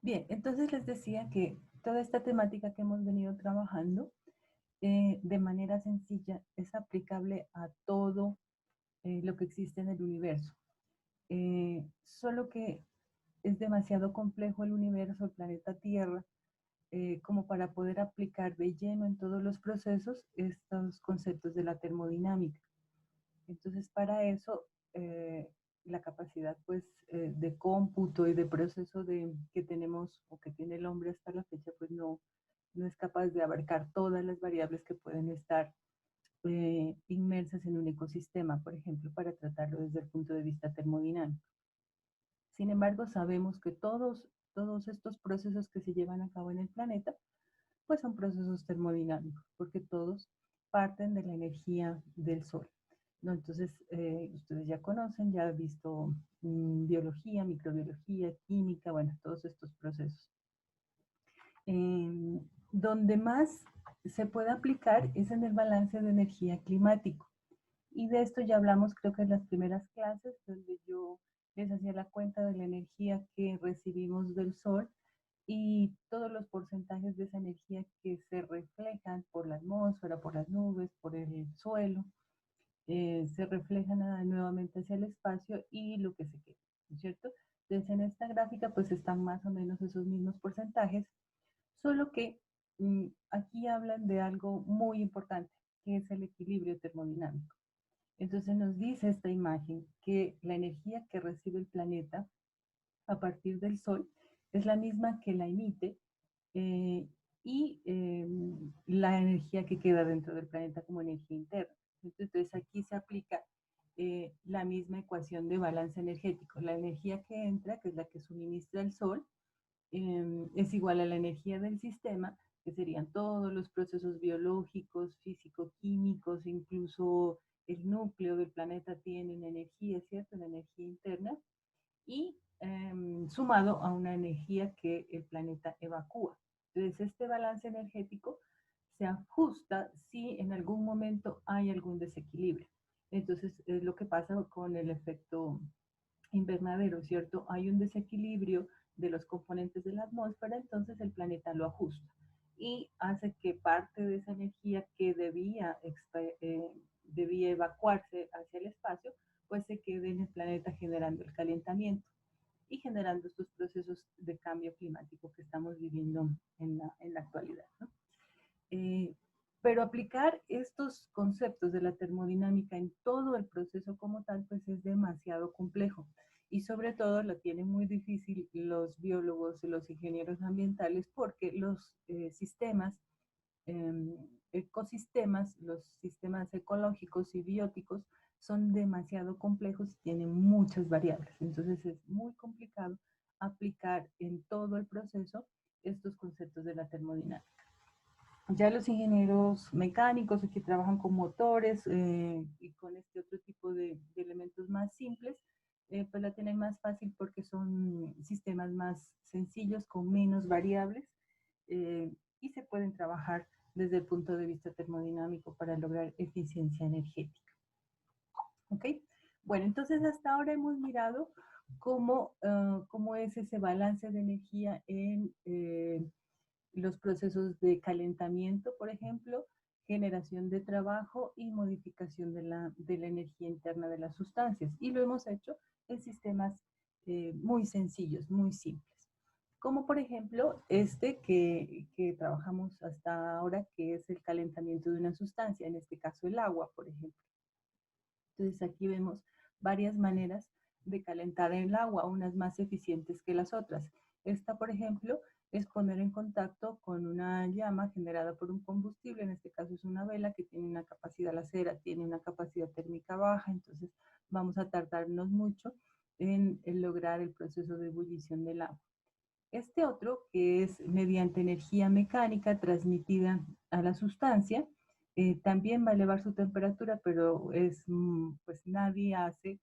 Bien, entonces les decía que toda esta temática que hemos venido trabajando de manera sencilla es aplicable a todo lo que existe en el universo. Solo que es demasiado complejo el universo, el planeta Tierra, como para poder aplicar de lleno en todos los procesos estos conceptos de la termodinámica. Entonces, para eso, la capacidad pues, de cómputo y de proceso que tenemos o que tiene el hombre hasta la fecha, pues no es capaz de abarcar todas las variables que pueden estar inmersas en un ecosistema, por ejemplo, para tratarlo desde el punto de vista termodinámico. Sin embargo, sabemos que todos estos procesos que se llevan a cabo en el planeta, pues son procesos termodinámicos, porque todos parten de la energía del Sol. ¿No? Entonces, ustedes ya conocen, ya han visto biología, microbiología, química, bueno, todos estos procesos. Donde más se puede aplicar es en el balance de energía climático. Y de esto ya hablamos, creo que en las primeras clases, donde yo les hacía la cuenta de la energía que recibimos del Sol y todos los porcentajes de esa energía que se reflejan por la atmósfera, por las nubes, por el suelo, se reflejan nuevamente hacia el espacio y lo que se queda, ¿no es cierto? Entonces en esta gráfica pues están más o menos esos mismos porcentajes, solo que aquí hablan de algo muy importante, que es el equilibrio termodinámico. Entonces nos dice esta imagen que la energía que recibe el planeta a partir del Sol es la misma que la emite eh, y la energía que queda dentro del planeta como energía interna. Entonces aquí se aplica la misma ecuación de balance energético. La energía que entra, que es la que suministra el Sol, es igual a la energía del sistema, que serían todos los procesos biológicos, físico-químicos, incluso el núcleo del planeta tiene una energía, ¿cierto? Una energía interna, y sumado a una energía que el planeta evacúa. Entonces, este balance energético se ajusta si en algún momento hay algún desequilibrio. Entonces, es lo que pasa con el efecto invernadero, ¿cierto? Hay un desequilibrio de los componentes de la atmósfera, entonces el planeta lo ajusta y hace que parte de esa energía que debía evacuarse hacia el espacio, pues se quede en el planeta generando el calentamiento y generando estos procesos de cambio climático que estamos viviendo en la actualidad, ¿no? Eh, pero aplicar estos conceptos de la termodinámica en todo el proceso como tal, pues es demasiado complejo. Y sobre todo lo tienen muy difícil los biólogos y los ingenieros ambientales porque los sistemas, ecosistemas, los sistemas ecológicos y bióticos son demasiado complejos y tienen muchas variables. Entonces es muy complicado aplicar en todo el proceso estos conceptos de la termodinámica. Ya los ingenieros mecánicos que trabajan con motores y con este otro tipo de elementos más simples, pues la tienen más fácil porque son sistemas más sencillos, con menos variables y se pueden trabajar desde el punto de vista termodinámico para lograr eficiencia energética. ¿Ok? Bueno, entonces hasta ahora hemos mirado cómo es ese balance de energía en los procesos de calentamiento, por ejemplo, generación de trabajo y modificación de la energía interna de las sustancias. Y lo hemos hecho en sistemas muy sencillos, muy simples. Como por ejemplo este que trabajamos hasta ahora, que es el calentamiento de una sustancia, en este caso el agua, por ejemplo. Entonces aquí vemos varias maneras de calentar el agua, unas más eficientes que las otras. Esta, por ejemplo, es poner en contacto con una llama generada por un combustible, en este caso es una vela que tiene una capacidad, la cera tiene una capacidad térmica baja, entonces vamos a tardarnos mucho en lograr el proceso de ebullición del agua. Este otro, que es mediante energía mecánica transmitida a la sustancia, también va a elevar su temperatura, pero pues nadie hace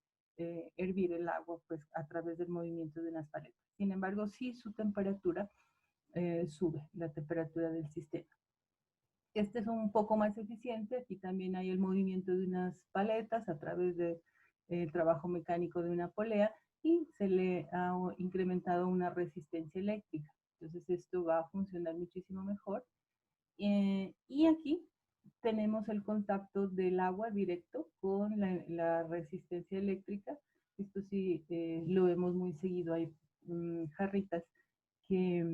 hervir el agua pues, a través del movimiento de unas paletas. Sin embargo, sí su temperatura sube, la temperatura del sistema. Este es un poco más eficiente. Aquí también hay el movimiento de unas paletas a través del trabajo mecánico de una polea y se le ha incrementado una resistencia eléctrica. Entonces esto va a funcionar muchísimo mejor. Y aquí tenemos el contacto del agua directo con la resistencia eléctrica. Esto sí lo vemos muy seguido. Hay jarritas que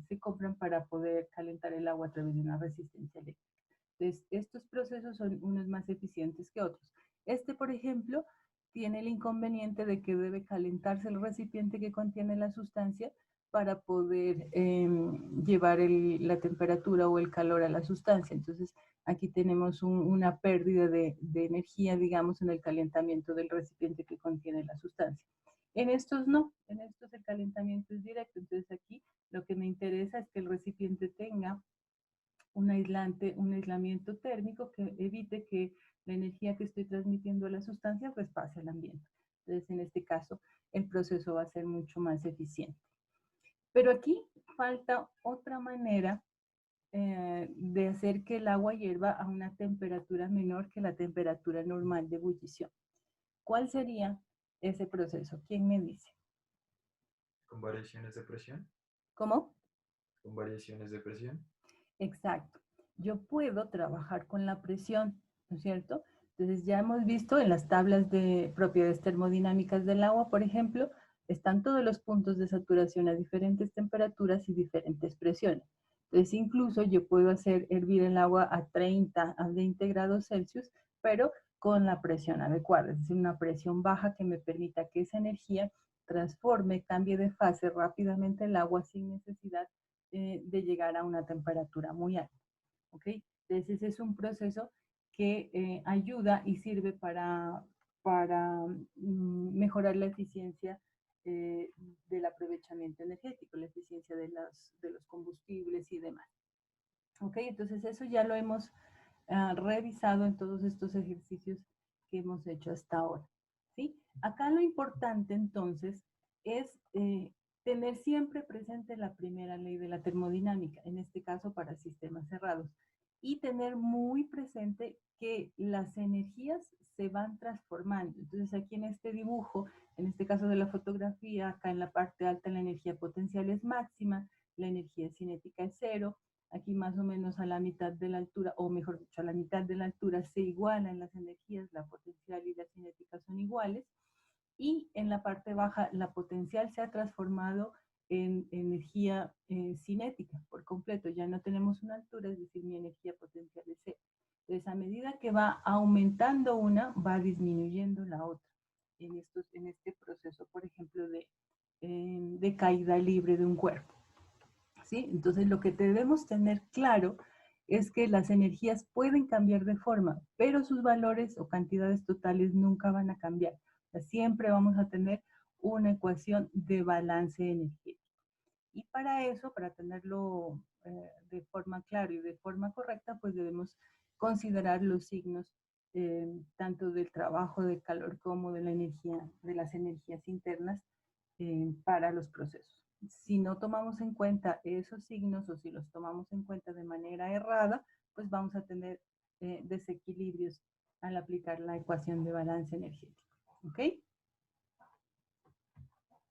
se compran para poder calentar el agua a través de una resistencia eléctrica. Entonces, estos procesos son unos más eficientes que otros. Este, por ejemplo, tiene el inconveniente de que debe calentarse el recipiente que contiene la sustancia para poder llevar la temperatura o el calor a la sustancia. Entonces, aquí tenemos una pérdida de energía, digamos, en el calentamiento del recipiente que contiene la sustancia. En estos no, en estos el calentamiento es directo. Entonces, aquí lo que me interesa es que el recipiente tenga un aislamiento térmico que evite que la energía que estoy transmitiendo a la sustancia pues pase al ambiente. Entonces, en este caso, el proceso va a ser mucho más eficiente. Pero aquí falta otra manera de hacer que el agua hierva a una temperatura menor que la temperatura normal de ebullición. ¿Cuál sería ese proceso? ¿Quién me dice? ¿Con variaciones de presión? ¿Cómo? ¿Con variaciones de presión? Exacto. Yo puedo trabajar con la presión, ¿no es cierto? Entonces ya hemos visto en las tablas de propiedades termodinámicas del agua, por ejemplo, están todos los puntos de saturación a diferentes temperaturas y diferentes presiones. Entonces incluso yo puedo hacer hervir el agua a 30, a 20 grados Celsius, pero con la presión adecuada, es decir, una presión baja que me permita que esa energía transforme, cambie de fase rápidamente el agua sin necesidad de llegar a una temperatura muy alta. ¿Ok? Entonces ese es un proceso que ayuda y sirve para mejorar la eficiencia del aprovechamiento energético, la eficiencia de los combustibles y demás. ¿Ok? Entonces eso ya lo hemos revisado en todos estos ejercicios que hemos hecho hasta ahora. ¿Sí? Acá lo importante entonces es tener siempre presente la primera ley de la termodinámica, en este caso para sistemas cerrados, y tener muy presente que las energías se van transformando. Entonces aquí en este dibujo, en este caso de la fotografía, acá en la parte alta la energía potencial es máxima, la energía cinética es cero, aquí más o menos a la mitad de la altura, o mejor dicho, a la mitad de la altura se igualan las energías, la potencial y la cinética son iguales, y en la parte baja la potencial se ha transformado en energía cinética por completo, ya no tenemos una altura, es decir, mi energía potencial es cero. Entonces, a medida que va aumentando una, va disminuyendo la otra. En este proceso, por ejemplo, de caída libre de un cuerpo. ¿Sí? Entonces, lo que debemos tener claro es que las energías pueden cambiar de forma, pero sus valores o cantidades totales nunca van a cambiar. O sea, siempre vamos a tener una ecuación de balance energético. Y para eso, para tenerlo de forma clara y de forma correcta, pues debemos considerar los signos tanto del trabajo de calor como de la energía, de las energías internas para los procesos. Si no tomamos en cuenta esos signos o si los tomamos en cuenta de manera errada, pues vamos a tener desequilibrios al aplicar la ecuación de balance energético. ¿Ok?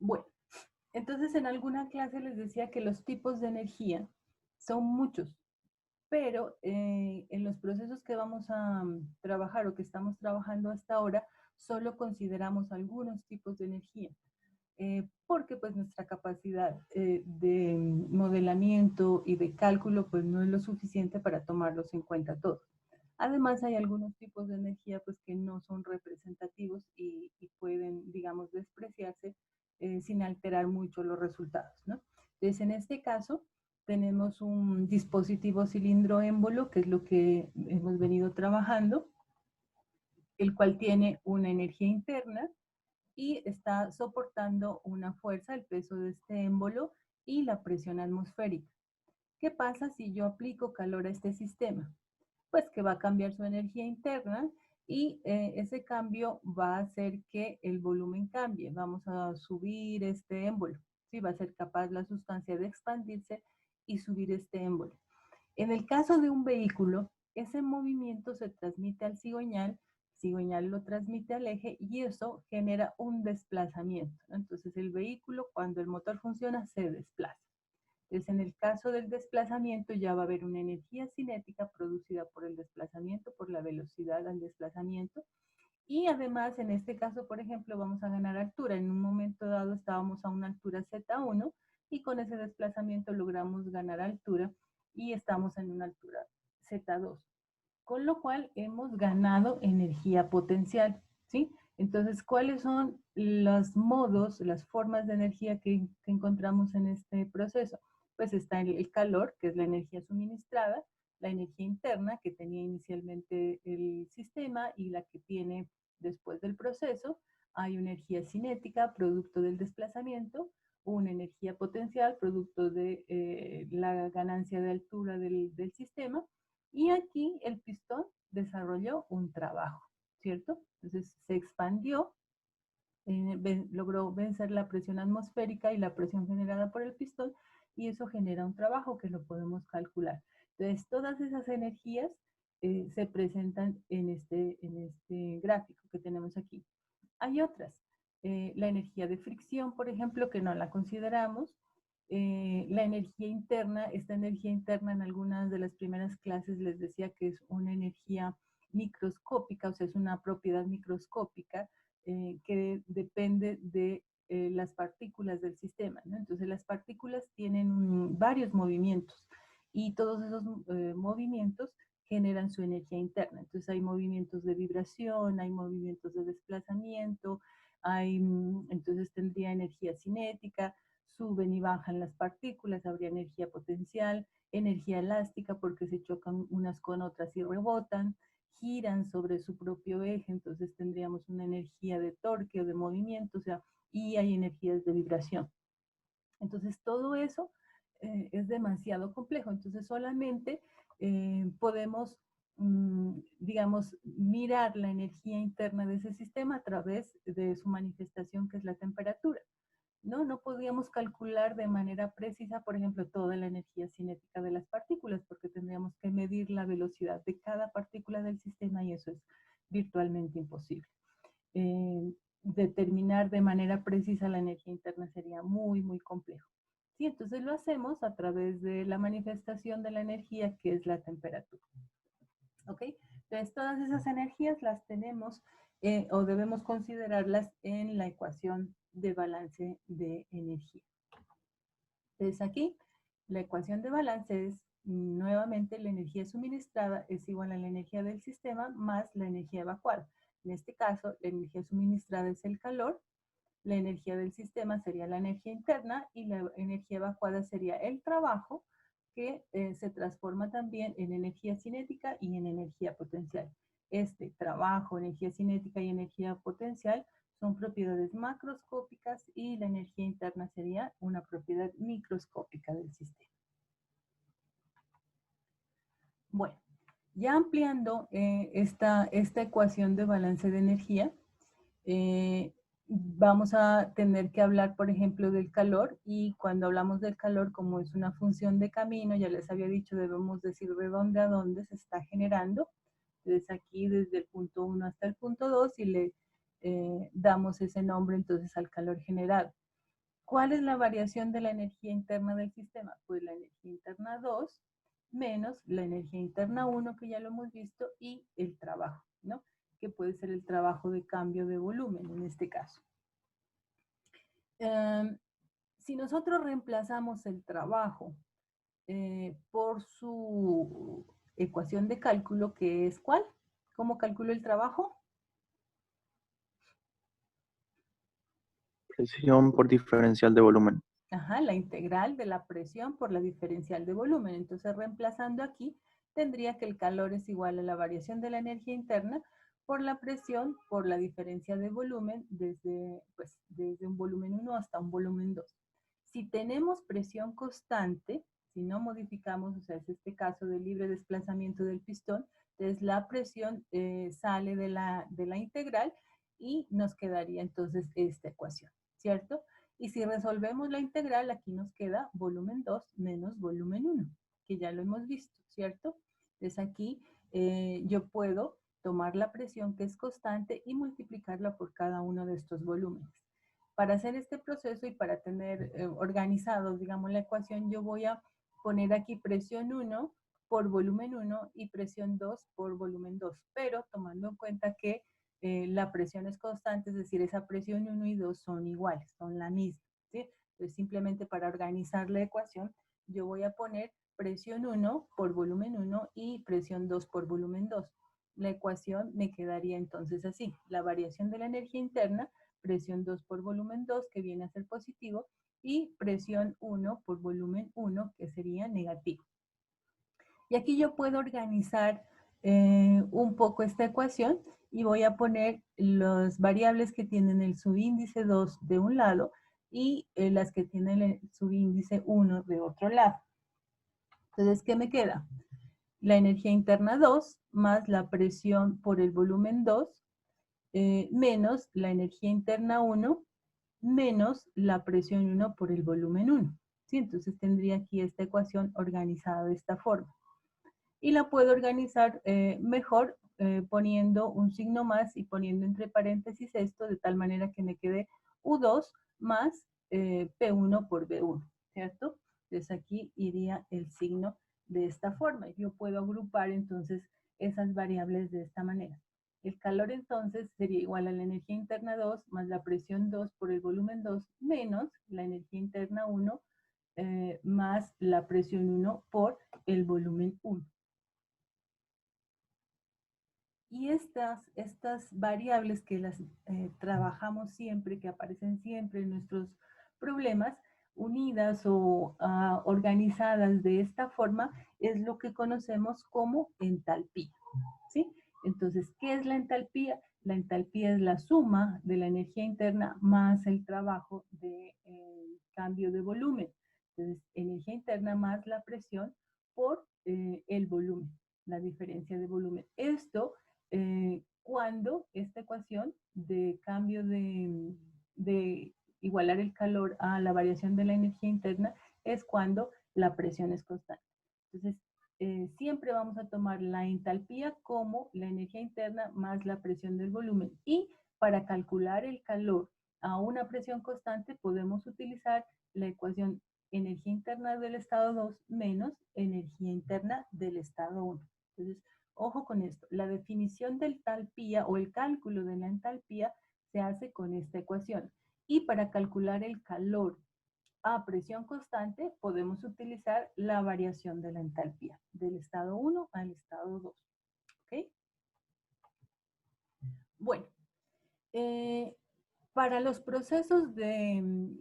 Bueno, entonces en alguna clase les decía que los tipos de energía son muchos, pero en los procesos que vamos a trabajar o que estamos trabajando hasta ahora, solo consideramos algunos tipos de energía. Porque pues nuestra capacidad de modelamiento y de cálculo pues no es lo suficiente para tomarlos en cuenta todos. Además hay algunos tipos de energía pues que no son representativos y pueden, digamos, despreciarse sin alterar mucho los resultados, ¿no? Entonces en este caso tenemos un dispositivo cilindro émbolo, que es lo que hemos venido trabajando, el cual tiene una energía interna y está soportando una fuerza, el peso de este émbolo y la presión atmosférica. ¿Qué pasa si yo aplico calor a este sistema? Pues que va a cambiar su energía interna y ese cambio va a hacer que el volumen cambie. Vamos a subir este émbolo. ¿Sí? Va a ser capaz la sustancia de expandirse y subir este émbolo. En el caso de un vehículo, ese movimiento se transmite al cigüeñal cigüeñal lo transmite al eje y eso genera un desplazamiento, ¿no? Entonces el vehículo, cuando el motor funciona, se desplaza. Entonces, en el caso del desplazamiento ya va a haber una energía cinética producida por el desplazamiento, por la velocidad al desplazamiento. Y además, en este caso, por ejemplo, vamos a ganar altura. En un momento dado estábamos a una altura Z1 y con ese desplazamiento logramos ganar altura y estamos en una altura Z2. Con lo cual hemos ganado energía potencial, ¿sí? Entonces, ¿cuáles son los modos, las formas de energía que encontramos en este proceso? Pues está el calor, que es la energía suministrada, la energía interna que tenía inicialmente el sistema y la que tiene después del proceso. Hay una energía cinética, producto del desplazamiento, una energía potencial, producto de la ganancia de altura del sistema. Y aquí el pistón desarrolló un trabajo, ¿cierto? Entonces se expandió, logró vencer la presión atmosférica y la presión generada por el pistón y eso genera un trabajo que lo podemos calcular. Entonces todas esas energías se presentan en este gráfico que tenemos aquí. Hay otras, la energía de fricción, por ejemplo, que no la consideramos, la energía interna, esta energía interna en algunas de las primeras clases les decía que es una energía microscópica, o sea, es una propiedad microscópica que depende de las partículas del sistema, ¿no? Entonces las partículas tienen varios movimientos y todos esos movimientos generan su energía interna. Entonces hay movimientos de vibración, hay movimientos de desplazamiento, entonces tendría energía cinética, suben y bajan las partículas, habría energía potencial, energía elástica porque se chocan unas con otras y rebotan, giran sobre su propio eje, entonces tendríamos una energía de torque o de movimiento, o sea, y hay energías de vibración. Entonces todo eso es demasiado complejo, entonces solamente podemos, digamos, mirar la energía interna de ese sistema a través de su manifestación que es la temperatura. No podríamos calcular de manera precisa, por ejemplo, toda la energía cinética de las partículas, porque tendríamos que medir la velocidad de cada partícula del sistema y eso es virtualmente imposible. Determinar de manera precisa la energía interna sería muy, muy complejo. Sí, entonces lo hacemos a través de la manifestación de la energía, que es la temperatura. ¿Ok? Entonces, todas esas energías las tenemos o debemos considerarlas en la ecuación de balance de energía. Entonces, aquí la ecuación de balance es nuevamente la energía suministrada es igual a la energía del sistema más la energía evacuada. En este caso, la energía suministrada es el calor, la energía del sistema sería la energía interna y la energía evacuada sería el trabajo que se transforma también en energía cinética y en energía potencial. Este trabajo, energía cinética y energía potencial son propiedades macroscópicas y la energía interna sería una propiedad microscópica del sistema. Bueno, ya ampliando esta ecuación de balance de energía, vamos a tener que hablar, por ejemplo, del calor y cuando hablamos del calor, como es una función de camino, ya les había dicho, debemos decir de dónde a dónde se está generando. Entonces aquí desde el punto 1 hasta el punto 2 y le damos ese nombre entonces al calor generado. ¿Cuál es la variación de la energía interna del sistema? Pues la energía interna 2 menos la energía interna 1, que ya lo hemos visto, y el trabajo, ¿no? Que puede ser el trabajo de cambio de volumen en este caso. Si nosotros reemplazamos el trabajo por su ecuación de cálculo, que es ¿cuál? ¿Cómo calculo el trabajo? Presión por diferencial de volumen. Ajá, la integral de la presión por la diferencial de volumen. Entonces, reemplazando aquí, tendría que el calor es igual a la variación de la energía interna por la presión por la diferencia de volumen desde un volumen 1 hasta un volumen 2. Si tenemos presión constante, si no modificamos, o sea, es este caso de libre desplazamiento del pistón, entonces la presión sale de la integral y nos quedaría entonces esta ecuación, ¿cierto? Y si resolvemos la integral, aquí nos queda volumen 2 menos volumen 1, que ya lo hemos visto, ¿cierto? Entonces aquí yo puedo tomar la presión que es constante y multiplicarla por cada uno de estos volúmenes. Para hacer este proceso y para tener organizados, digamos, la ecuación, yo voy a poner aquí presión 1 por volumen 1 y presión 2 por volumen 2, pero tomando en cuenta que la presión es constante, es decir, esa presión 1 y 2 son iguales, son la misma, ¿sí? Entonces, simplemente para organizar la ecuación, yo voy a poner presión 1 por volumen 1 y presión 2 por volumen 2. La ecuación me quedaría entonces así, la variación de la energía interna, presión 2 por volumen 2, que viene a ser positivo, y presión 1 por volumen 1, que sería negativo. Y aquí yo puedo organizar un poco esta ecuación y voy a poner las variables que tienen el subíndice 2 de un lado y las que tienen el subíndice 1 de otro lado. Entonces, ¿qué me queda? La energía interna 2 más la presión por el volumen 2 menos la energía interna 1 menos la presión 1 por el volumen 1. ¿Sí? Entonces tendría aquí esta ecuación organizada de esta forma. Y la puedo organizar mejor poniendo un signo más y poniendo entre paréntesis esto, de tal manera que me quede U2 más P1 por B1, ¿cierto? Entonces aquí iría el signo de esta forma. Yo puedo agrupar entonces esas variables de esta manera. El calor entonces sería igual a la energía interna 2 más la presión 2 por el volumen 2 menos la energía interna 1 más la presión 1 por el volumen 1. Y estas variables que las trabajamos siempre, que aparecen siempre en nuestros problemas, unidas o organizadas de esta forma, es lo que conocemos como entalpía, ¿sí? Entonces, ¿qué es la entalpía? La entalpía es la suma de la energía interna más el trabajo de cambio de volumen. Entonces, energía interna más la presión por el volumen, la diferencia de volumen. Esto cuando esta ecuación de cambio de igualar el calor a la variación de la energía interna es cuando la presión es constante. Entonces, siempre vamos a tomar la entalpía como la energía interna más la presión del volumen. Y para calcular el calor a una presión constante podemos utilizar la ecuación energía interna del estado 2 menos energía interna del estado 1. Entonces, ojo con esto, la definición de entalpía o el cálculo de la entalpía se hace con esta ecuación. Y para calcular el calor a presión constante podemos utilizar la variación de la entalpía, del estado 1 al estado 2. ¿Ok? Bueno, para los procesos de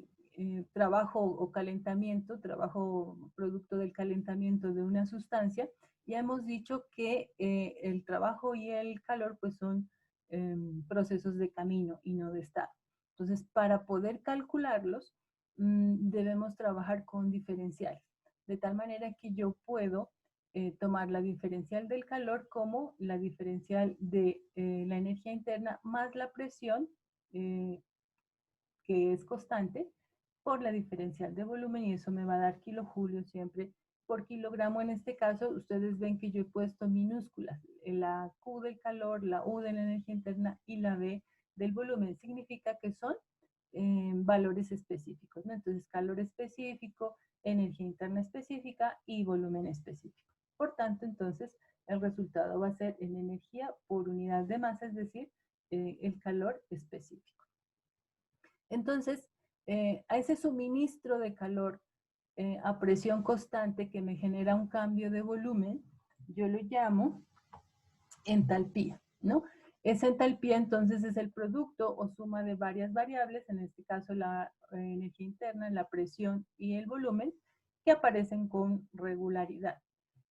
trabajo o calentamiento, trabajo producto del calentamiento de una sustancia, ya hemos dicho que el trabajo y el calor pues son procesos de camino y no de estado. Entonces, para poder calcularlos, debemos trabajar con diferenciales, de tal manera que yo puedo tomar la diferencial del calor como la diferencial de la energía interna más la presión, que es constante, por la diferencial de volumen, y eso me va a dar kilojulios siempre por kilogramo. En este caso, ustedes ven que yo he puesto minúsculas, la Q del calor, la U de la energía interna y la V del volumen. Significa que son valores específicos, ¿no? Entonces, calor específico, energía interna específica y volumen específico. Por tanto, entonces, el resultado va a ser en energía por unidad de masa, es decir, el calor específico. Entonces, a ese suministro de calor a presión constante que me genera un cambio de volumen, yo lo llamo entalpía, ¿no? Esa entalpía entonces es el producto o suma de varias variables, en este caso la energía interna, la presión y el volumen, que aparecen con regularidad.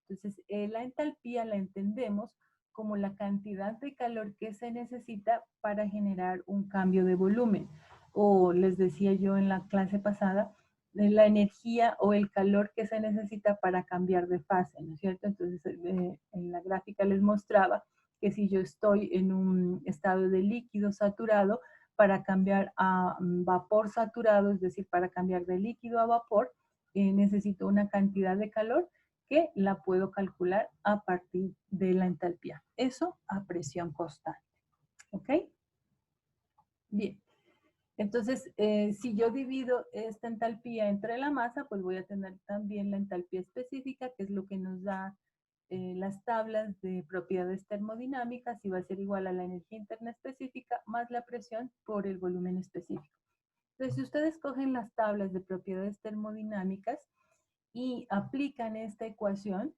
Entonces, la entalpía la entendemos como la cantidad de calor que se necesita para generar un cambio de volumen. O les decía yo en la clase pasada, la energía o el calor que se necesita para cambiar de fase, ¿no es cierto? Entonces, en la gráfica les mostraba que si yo estoy en un estado de líquido saturado, para cambiar a vapor saturado, es decir, para cambiar de líquido a vapor, necesito una cantidad de calor que la puedo calcular a partir de la entalpía. Eso a presión constante. ¿Ok? Bien. Entonces, si yo divido esta entalpía entre la masa, pues voy a tener también la entalpía específica, que es lo que nos da las tablas de propiedades termodinámicas, y va a ser igual a la energía interna específica más la presión por el volumen específico. Entonces, si ustedes cogen las tablas de propiedades termodinámicas y aplican esta ecuación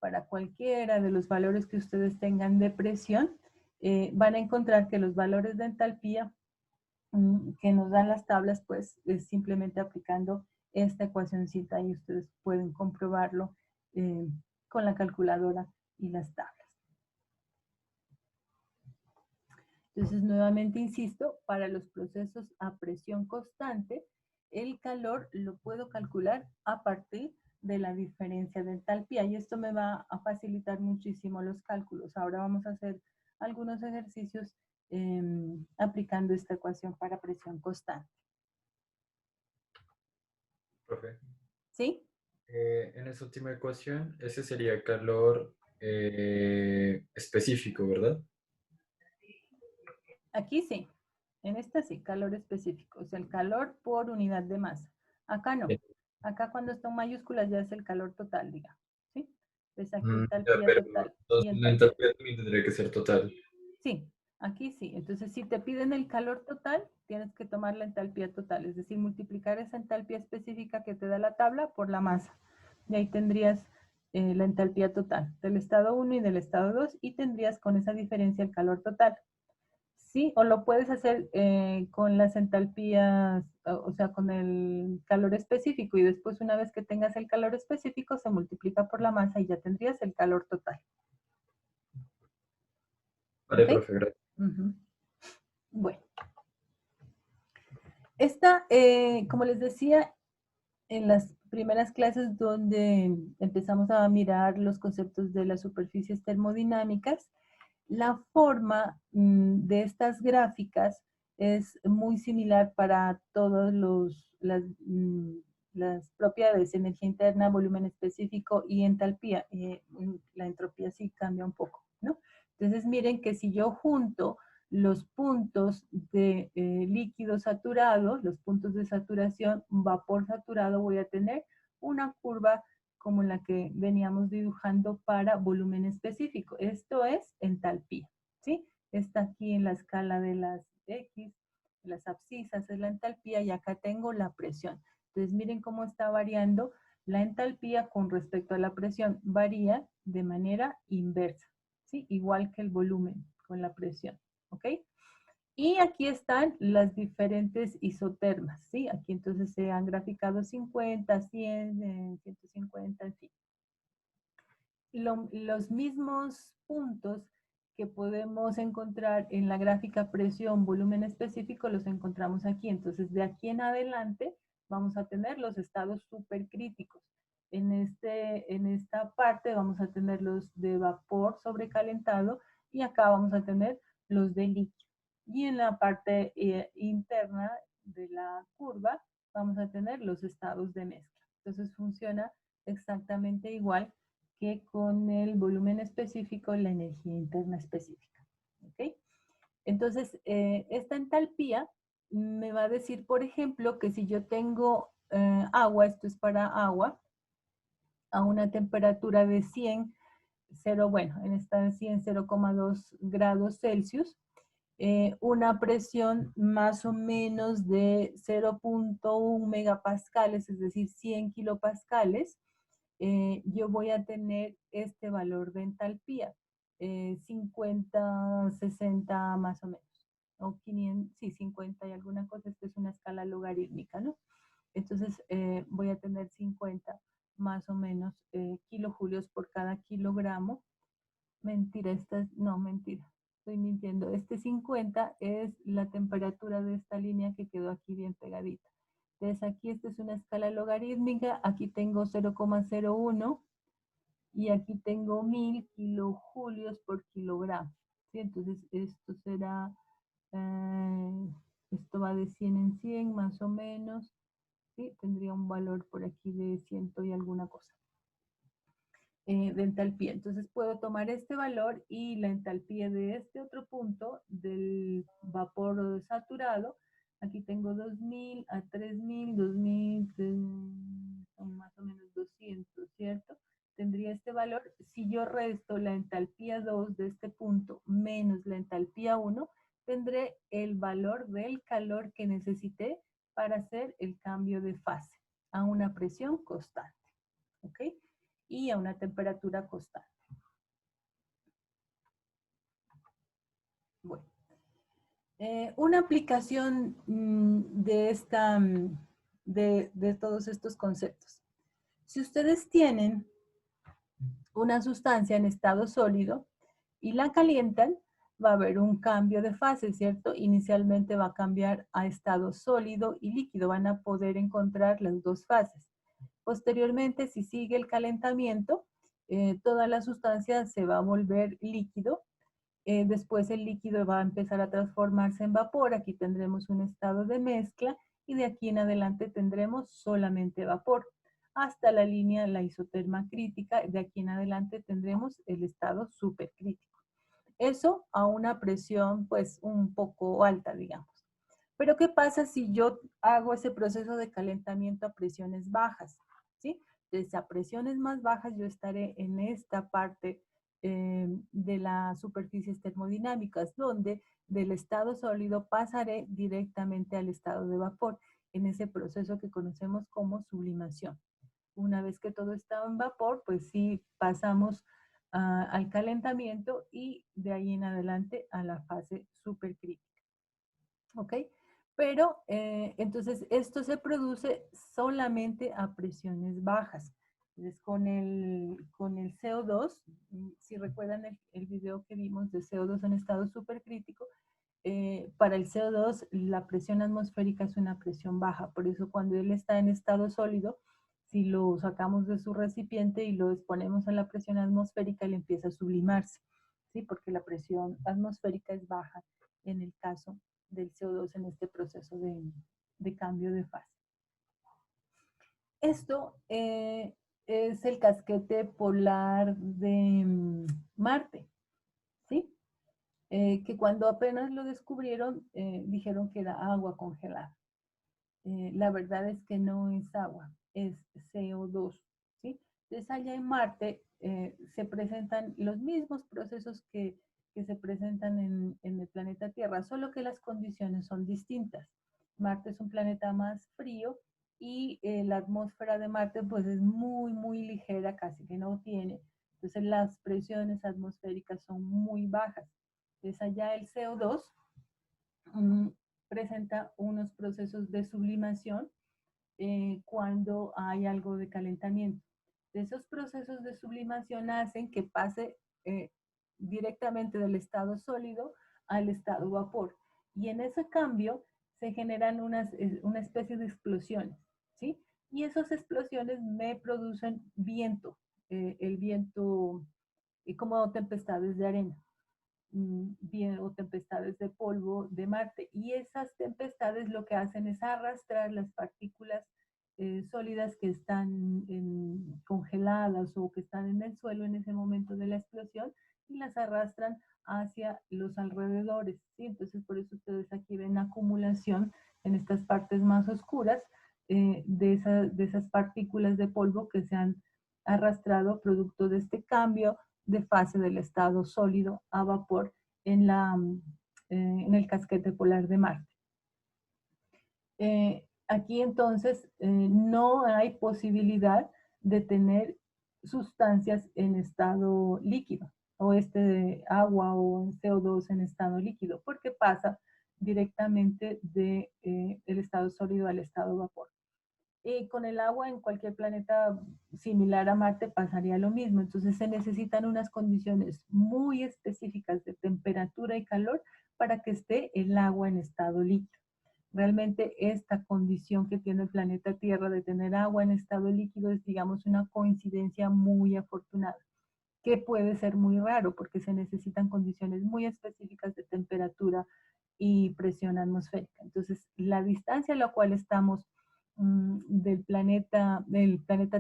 para cualquiera de los valores que ustedes tengan de presión, van a encontrar que los valores de entalpía que nos dan las tablas, pues es simplemente aplicando esta ecuacióncita y ustedes pueden comprobarlo con la calculadora y las tablas. Entonces, nuevamente insisto, para los procesos a presión constante, el calor lo puedo calcular a partir de la diferencia de entalpía, y esto me va a facilitar muchísimo los cálculos. Ahora vamos a hacer algunos ejercicios aplicando esta ecuación para presión constante. Profe, ¿Sí? en esa última ecuación, ese sería calor específico, ¿verdad? Aquí sí. En esta sí, calor específico. O sea, el calor por unidad de masa. Acá no. Acá cuando está en mayúsculas ya es el calor total, digamos. ¿Sí? Entonces aquí Ya, entalpía pero total y entonces la entalpía. entalpía también tendría que ser total. Sí, aquí sí. Entonces, si te piden el calor total, tienes que tomar la entalpía total, es decir, multiplicar esa entalpía específica que te da la tabla por la masa. Y ahí tendrías la entalpía total del estado 1 y del estado 2, y tendrías con esa diferencia el calor total. Sí, o lo puedes hacer con las entalpías, o sea, con el calor específico, y después una vez que tengas el calor específico se multiplica por la masa y ya tendrías el calor total. Vale, ¿Ok? profe, gracias. Bueno. Esta, como les decía, en las primeras clases donde empezamos a mirar los conceptos de las superficies termodinámicas, la forma de estas gráficas es muy similar para todas las propiedades: energía interna, volumen específico y entalpía. La entropía sí cambia un poco, ¿no? Entonces miren que si yo junto los puntos de líquido saturado, los puntos de saturación, vapor saturado, voy a tener una curva como la que veníamos dibujando para volumen específico. Esto es entalpía, ¿sí? Está aquí en la escala de las X, las abscisas es la entalpía, y acá tengo la presión. Entonces miren cómo está variando la entalpía con respecto a la presión. Varía de manera inversa, ¿sí? Igual que el volumen con la presión, ¿ok? Y aquí están las diferentes isotermas, ¿sí? Aquí entonces se han graficado 50, 100, 150, en fin. Los mismos puntos que podemos encontrar en la gráfica presión, volumen específico, los encontramos aquí. Entonces, de aquí en adelante vamos a tener los estados supercríticos. En esta parte vamos a tener los de vapor sobrecalentado, y acá vamos a tener los de líquido. Y en la parte interna de la curva vamos a tener los estados de mezcla. Entonces funciona exactamente igual que con el volumen específico y la energía interna específica. ¿Ok? Entonces, esta entalpía me va a decir, por ejemplo, que si yo tengo agua, esto es para agua, a una temperatura de 100, bueno, en esta 100, 0,2 grados Celsius, una presión más o menos de 0,1 megapascales, es decir, 100 kilopascales, yo voy a tener este valor de entalpía, 50, 60 más o menos, o 500, sí, 50 y alguna cosa. Esta es una escala logarítmica, ¿no? Entonces voy a tener 50 más o menos kilojulios por cada kilogramo. Mentira, no, mentira, estoy mintiendo. Este 50 es la temperatura de esta línea que quedó aquí bien pegadita. Entonces aquí esta es una escala logarítmica, aquí tengo 0,01 y aquí tengo 1000 kilojulios por kilogramo. ¿Sí? Entonces esto será, esto va de 100 en 100 más o menos, ¿sí? Tendría un valor por aquí de 100 y alguna cosa. de entalpía. Entonces puedo tomar este valor y la entalpía de este otro punto del vapor saturado. Aquí tengo 2000 a 3000, 2000, son más o menos 200, ¿cierto? Tendría este valor. Si yo resto la entalpía 2 de este punto menos la entalpía 1, tendré el valor del calor que necesité para hacer el cambio de fase a una presión constante, ¿ok? Y a una temperatura constante. Bueno, una aplicación de todos estos conceptos. Si ustedes tienen una sustancia en estado sólido y la calientan, va a haber un cambio de fase, ¿cierto? Inicialmente va a cambiar a estado sólido y líquido, van a poder encontrar las dos fases. Posteriormente, si sigue el calentamiento, toda la sustancia se va a volver líquido. Después el líquido va a empezar a transformarse en vapor. Aquí tendremos un estado de mezcla y de aquí en adelante tendremos solamente vapor. Hasta la línea, la isoterma crítica, de aquí en adelante tendremos el estado supercrítico. Eso a una presión pues un poco alta, digamos. Pero ¿qué pasa si yo hago ese proceso de calentamiento a presiones bajas? ¿Sí? Entonces a presiones más bajas yo estaré en esta parte de las superficies termodinámicas, donde del estado sólido pasaré directamente al estado de vapor, en ese proceso que conocemos como sublimación. Una vez que todo está en vapor, pues sí pasamos al calentamiento y de ahí en adelante a la fase supercrítica. ¿Ok? Pero entonces esto se produce solamente a presiones bajas. Entonces con el CO2, si recuerdan el video que vimos de CO2 en estado supercrítico, para el CO2 la presión atmosférica es una presión baja, por eso cuando él está en estado sólido, si lo sacamos de su recipiente y lo exponemos a la presión atmosférica, él empieza a sublimarse, ¿sí? Porque la presión atmosférica es baja en el caso del CO2 en este proceso de cambio de fase. Esto es el casquete polar de Marte, ¿sí? Que cuando apenas lo descubrieron, dijeron que era agua congelada. La verdad es que no es agua, es CO2, ¿sí? Entonces allá en Marte se presentan los mismos procesos que se presentan en el planeta Tierra, solo que las condiciones son distintas. Marte es un planeta más frío y la atmósfera de Marte pues es muy, muy ligera, casi que no tiene. Entonces las presiones atmosféricas son muy bajas. Entonces allá el CO2 presenta unos procesos de sublimación cuando hay algo de calentamiento. Esos procesos de sublimación hacen que pase directamente del estado sólido al estado vapor. Y en ese cambio se generan una especie de explosiones, ¿sí? Y esas explosiones me producen viento, el viento como tempestades de arena o tempestades de polvo de Marte. Y esas tempestades lo que hacen es arrastrar las partículas sólidas que están congeladas o que están en el suelo en ese momento de la explosión y las arrastran hacia los alrededores, ¿sí? Entonces por eso ustedes aquí ven acumulación en estas partes más oscuras de esas partículas de polvo que se han arrastrado producto de este cambio de fase del estado sólido a vapor en el casquete polar de Marte. Aquí entonces no hay posibilidad de tener sustancias en estado líquido, o de agua o CO2 en estado líquido, porque pasa directamente del estado sólido al estado vapor. Con el agua en cualquier planeta similar a Marte pasaría lo mismo. Entonces se necesitan unas condiciones muy específicas de temperatura y calor para que esté el agua en estado líquido. Realmente esta condición que tiene el planeta Tierra de tener agua en estado líquido es, digamos, una coincidencia muy afortunada, que puede ser muy raro porque se necesitan condiciones muy específicas de temperatura y presión atmosférica. Entonces, la distancia a la cual estamos del planeta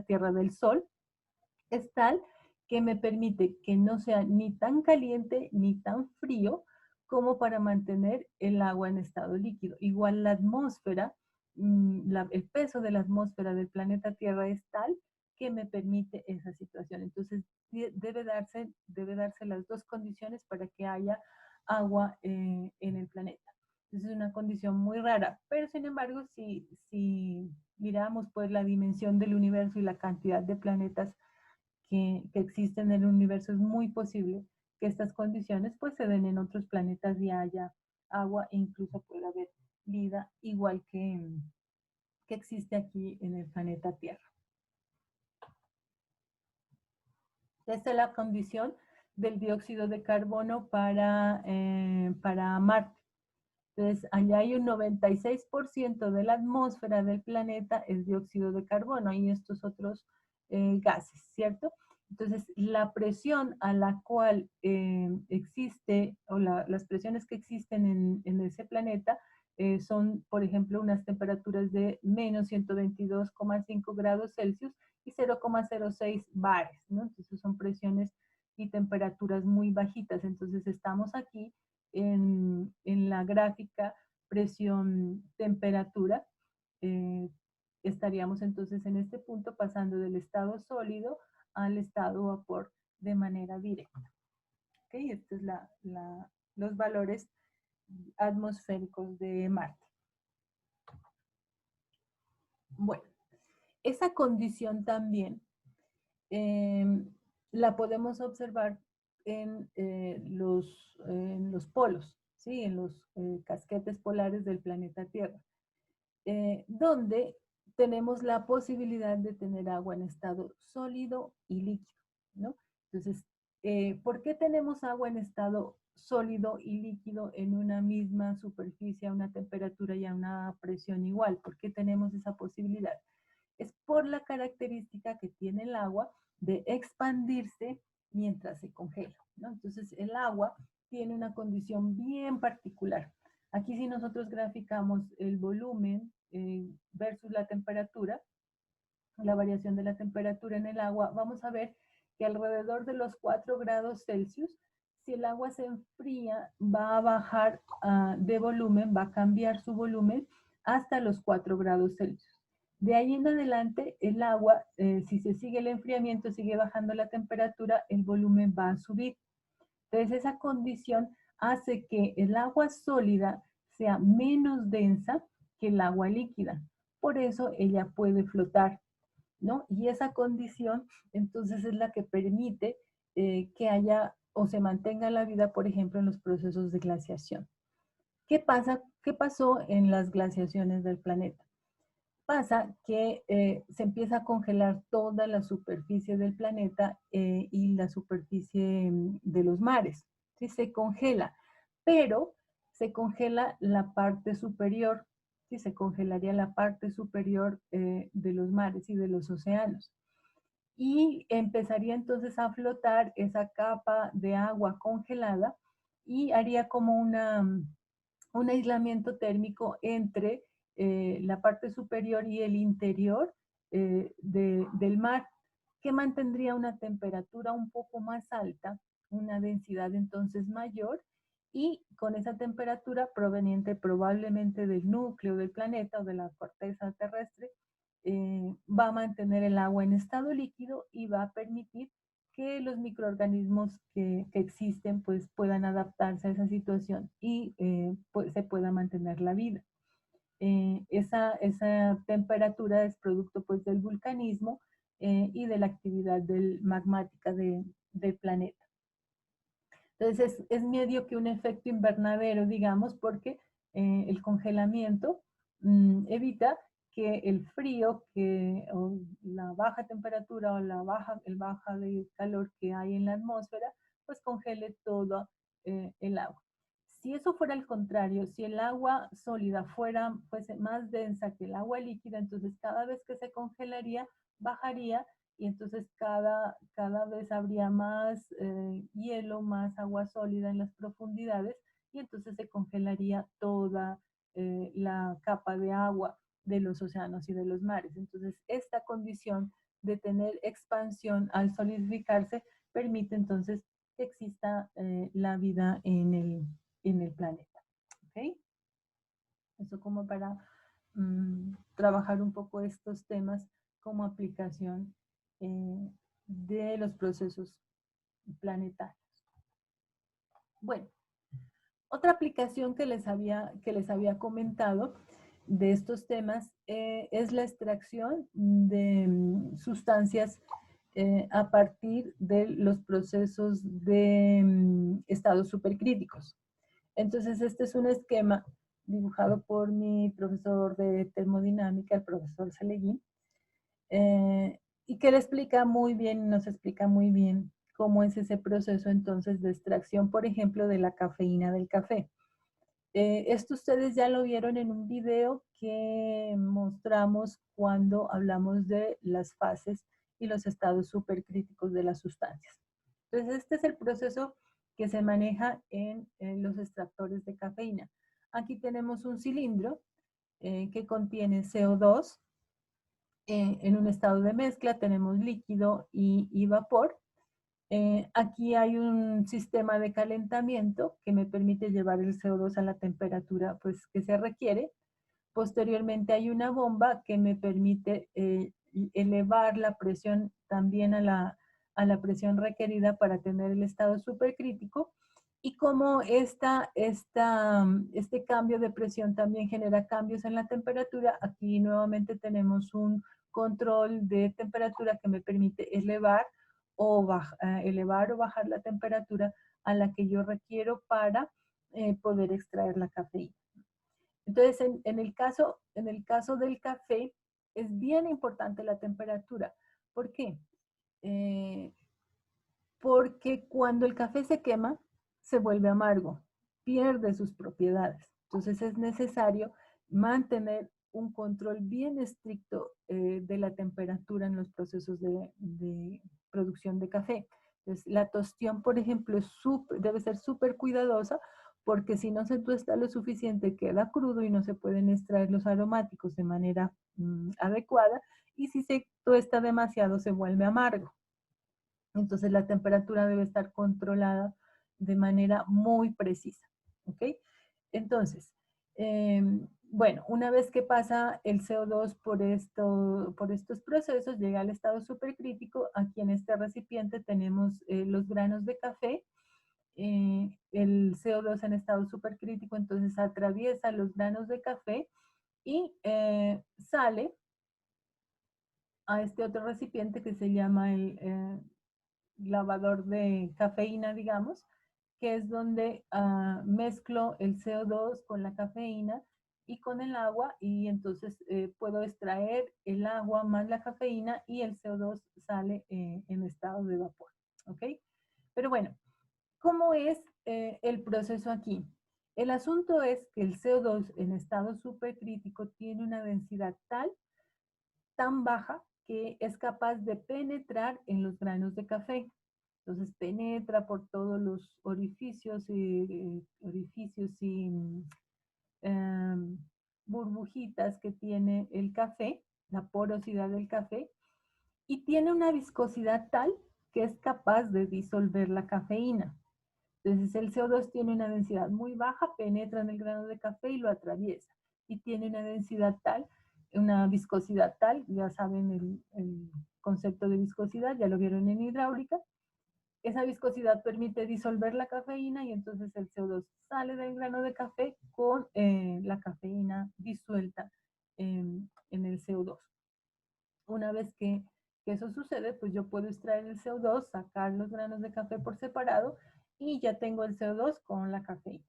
Tierra del Sol es tal que me permite que no sea ni tan caliente ni tan frío como para mantener el agua en estado líquido. Igual la atmósfera, el peso de la atmósfera del planeta Tierra es tal que me permite esa situación. Entonces, debe darse las dos condiciones para que haya agua en el planeta. Entonces, es una condición muy rara, pero sin embargo, si miramos pues la dimensión del universo y la cantidad de planetas que existen en el universo, es muy posible que estas condiciones pues se den en otros planetas y haya agua e incluso pueda haber vida igual que existe aquí en el planeta Tierra. Esta es la condición del dióxido de carbono para Marte. Entonces, allá hay un 96% de la atmósfera del planeta es dióxido de carbono y estos otros gases, ¿cierto? Entonces, la presión a la cual existe, o las presiones que existen en ese planeta, son, por ejemplo, unas temperaturas de menos 122,5 grados Celsius y 0,06 bares, ¿no? Entonces, son presiones y temperaturas muy bajitas. Entonces, estamos aquí en la gráfica presión-temperatura. Estaríamos entonces en este punto pasando del estado sólido al estado vapor de manera directa. ¿Okay? Estos es los valores atmosféricos de Marte. Bueno, esa condición también la podemos observar en los polos, ¿sí? En los casquetes polares del planeta Tierra, donde tenemos la posibilidad de tener agua en estado sólido y líquido, ¿no? Entonces, ¿por qué tenemos agua en estado sólido y líquido en una misma superficie, a una temperatura y a una presión igual? ¿Por qué tenemos esa posibilidad? Es por la característica que tiene el agua de expandirse mientras se congela, ¿no? Entonces, el agua tiene una condición bien particular. Aquí si nosotros graficamos el volumen versus la temperatura, la variación de la temperatura en el agua, vamos a ver que alrededor de los 4 grados Celsius, si el agua se enfría, va a bajar de volumen, va a cambiar su volumen hasta los 4 grados Celsius. De ahí en adelante, el agua, si se sigue el enfriamiento, sigue bajando la temperatura, el volumen va a subir. Entonces, esa condición hace que el agua sólida sea menos densa que el agua líquida. Por eso ella puede flotar, ¿no? Y esa condición, entonces, es la que permite que haya o se mantenga la vida, por ejemplo, en los procesos de glaciación. ¿Qué pasó en las glaciaciones del planeta? Pasa que se empieza a congelar toda la superficie del planeta y la superficie de los mares. ¿Sí? Se congela, pero se congela la parte superior. ¿Sí? Se congelaría la parte superior de los mares y de los océanos. Y empezaría entonces a flotar esa capa de agua congelada y haría como un aislamiento térmico entre la parte superior y el interior del mar, que mantendría una temperatura un poco más alta, una densidad entonces mayor, y con esa temperatura proveniente probablemente del núcleo del planeta o de la corteza terrestre, va a mantener el agua en estado líquido y va a permitir que los microorganismos que existen pues puedan adaptarse a esa situación y pues, se pueda mantener la vida. Esa temperatura es producto pues del vulcanismo y de la actividad magmática del planeta. Entonces es medio que un efecto invernadero, digamos, porque el congelamiento evita que el frío, o la baja temperatura o el baja de calor que hay en la atmósfera, pues congele todo el agua. Si eso fuera el contrario, si el agua sólida fuese más densa que el agua líquida, entonces cada vez que se congelaría, bajaría y entonces cada vez habría más hielo, más agua sólida en las profundidades y entonces se congelaría toda la capa de agua de los océanos y de los mares. Entonces, esta condición de tener expansión al solidificarse permite entonces que exista la vida en el planeta. ¿Ok? Eso como para trabajar un poco estos temas como aplicación de los procesos planetarios. Bueno, otra aplicación que les había comentado de estos temas es la extracción de sustancias a partir de los procesos de estados supercríticos. Entonces, este es un esquema dibujado por mi profesor de termodinámica, el profesor Saleguín, y que le explica muy bien, nos explica muy bien cómo es ese proceso entonces de extracción, por ejemplo, de la cafeína del café. Esto ustedes ya lo vieron en un video que mostramos cuando hablamos de las fases y los estados supercríticos de las sustancias. Entonces, este es el proceso que se maneja en los extractores de cafeína. Aquí tenemos un cilindro que contiene CO2. En un estado de mezcla tenemos líquido y vapor. Aquí hay un sistema de calentamiento que me permite llevar el CO2 a la temperatura pues, que se requiere. Posteriormente hay una bomba que me permite elevar la presión también a la presión requerida para tener el estado supercrítico. Y como este cambio de presión también genera cambios en la temperatura, aquí nuevamente tenemos un control de temperatura que me permite elevar o bajar la temperatura a la que yo requiero para poder extraer la cafeína. Entonces, en el caso del café, es bien importante la temperatura. ¿Por qué? Porque cuando el café se quema, se vuelve amargo, pierde sus propiedades. Entonces, es necesario mantener un control bien estricto de la temperatura en los procesos de producción de café. Entonces, la tostión, por ejemplo, debe ser súper cuidadosa porque si no se tuesta lo suficiente queda crudo y no se pueden extraer los aromáticos de manera adecuada, y si se tuesta demasiado se vuelve amargo. Entonces la temperatura debe estar controlada de manera muy precisa. ¿Ok? Entonces, bueno, una vez que pasa el CO2 por estos procesos, llega al estado supercrítico. Aquí en este recipiente tenemos los granos de café. El CO2 en estado supercrítico entonces atraviesa los granos de café y sale a este otro recipiente que se llama el lavador de cafeína, digamos, que es donde mezclo el CO2 con la cafeína y con el agua, y entonces puedo extraer el agua más la cafeína y el CO2 sale en estado de vapor. ¿Ok? Pero bueno, ¿cómo es el proceso aquí? El asunto es que el CO2 en estado supercrítico tiene una densidad tan baja que es capaz de penetrar en los granos de café. Entonces penetra por todos los orificios y burbujitas que tiene el café, la porosidad del café, y tiene una viscosidad tal que es capaz de disolver la cafeína. Entonces el CO2 tiene una densidad muy baja, penetra en el grano de café y lo atraviesa. Y tiene una densidad tal, una viscosidad tal, ya saben el concepto de viscosidad, ya lo vieron en hidráulica. Esa viscosidad permite disolver la cafeína y entonces el CO2 sale del grano de café con la cafeína disuelta en el CO2. Una vez que eso sucede, pues yo puedo extraer el CO2, sacar los granos de café por separado y ya tengo el CO2 con la cafeína.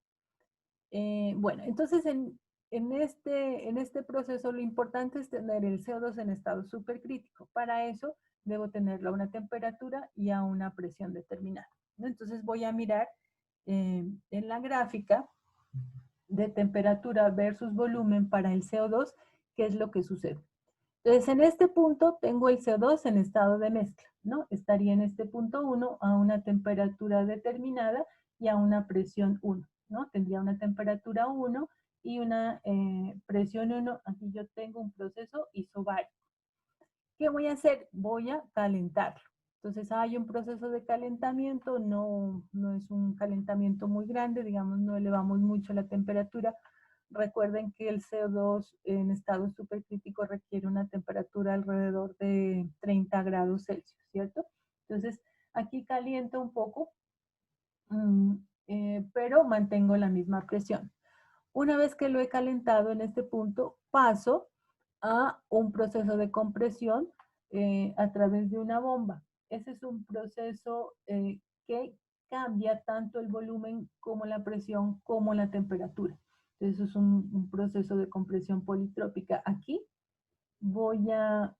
Bueno, entonces en este proceso lo importante es tener el CO2 en estado supercrítico. Para eso debo tenerlo a una temperatura y a una presión determinada, ¿no? Entonces voy a mirar en la gráfica de temperatura versus volumen para el CO2, qué es lo que sucede. Entonces, en este punto tengo el CO2 en estado de mezcla, ¿no? Estaría en este punto 1 a una temperatura determinada y a una presión 1, ¿no? Tendría una temperatura 1 y una presión 1. Aquí yo tengo un proceso isobárico. ¿Qué voy a hacer? Voy a calentarlo. Entonces hay un proceso de calentamiento, no es un calentamiento muy grande, digamos, no elevamos mucho la temperatura. Recuerden que el CO2 en estado supercrítico requiere una temperatura alrededor de 30 grados Celsius, ¿cierto? Entonces aquí caliento un poco, pero mantengo la misma presión. Una vez que lo he calentado en este punto, paso a un proceso de compresión a través de una bomba. Ese es un proceso que cambia tanto el volumen como la presión como la temperatura. Entonces es un proceso de compresión politrópica. Aquí voy a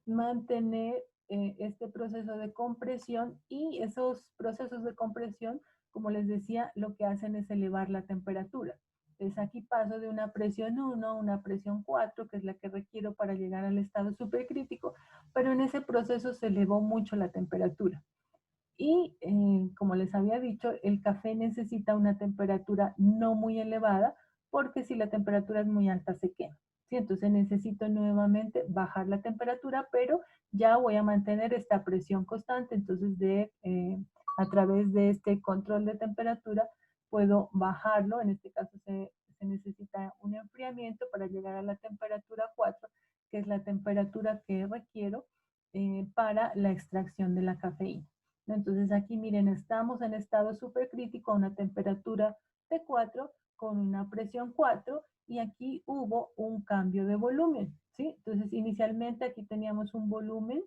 mantener este proceso de compresión y esos procesos de compresión, como les decía, lo que hacen es elevar la temperatura. Entonces aquí paso de una presión 1 a una presión 4, que es la que requiero para llegar al estado supercrítico, pero en ese proceso se elevó mucho la temperatura. Y como les había dicho, el café necesita una temperatura no muy elevada, porque si la temperatura es muy alta se quema. ¿Sí? Entonces necesito nuevamente bajar la temperatura, pero ya voy a mantener esta presión constante. Entonces a través de este control de temperatura puedo bajarlo. En este caso se necesita un enfriamiento para llegar a la temperatura 4, que es la temperatura que requiero para la extracción de la cafeína. Entonces aquí miren, estamos en estado supercrítico a una temperatura de 4 con una presión 4 y aquí hubo un cambio de volumen, ¿sí? Entonces inicialmente aquí teníamos un volumen,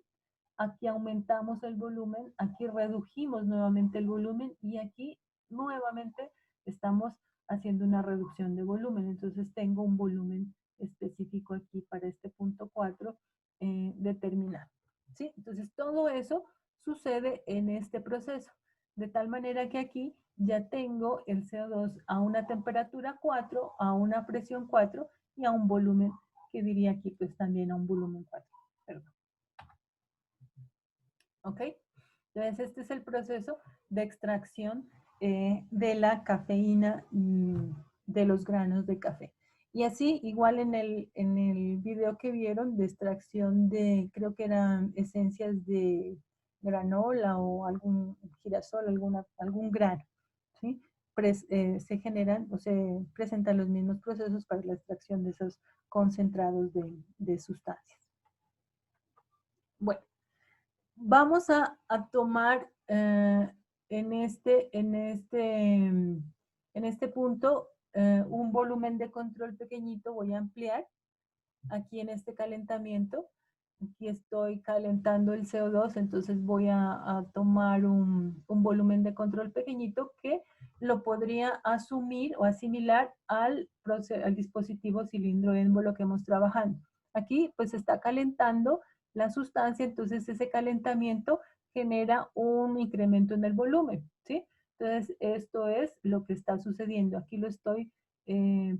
aquí aumentamos el volumen, aquí redujimos nuevamente el volumen y aquí nuevamente estamos haciendo una reducción de volumen. Entonces tengo un volumen específico aquí para este punto 4 determinado, ¿sí? Entonces todo eso sucede en este proceso, de tal manera que aquí ya tengo el CO2 a una temperatura 4, a una presión 4 y a un volumen que diría aquí pues también a un volumen 4. Perdón. ¿Ok? Entonces este es el proceso de extracción de la cafeína de los granos de café. Y así, igual en el video que vieron de extracción de, creo que eran esencias de granola o algún girasol, algún grano, ¿sí? Se generan o se presentan los mismos procesos para la extracción de esos concentrados de sustancias. Bueno, vamos a tomar en este punto un volumen de control pequeñito. Voy a ampliar aquí en este calentamiento. Aquí estoy calentando el CO2, entonces voy a tomar un volumen de control pequeñito que lo podría asumir o asimilar al dispositivo cilindro émbolo que hemos trabajado. Aquí pues está calentando la sustancia, entonces ese calentamiento genera un incremento en el volumen, ¿sí? Entonces esto es lo que está sucediendo. Aquí lo estoy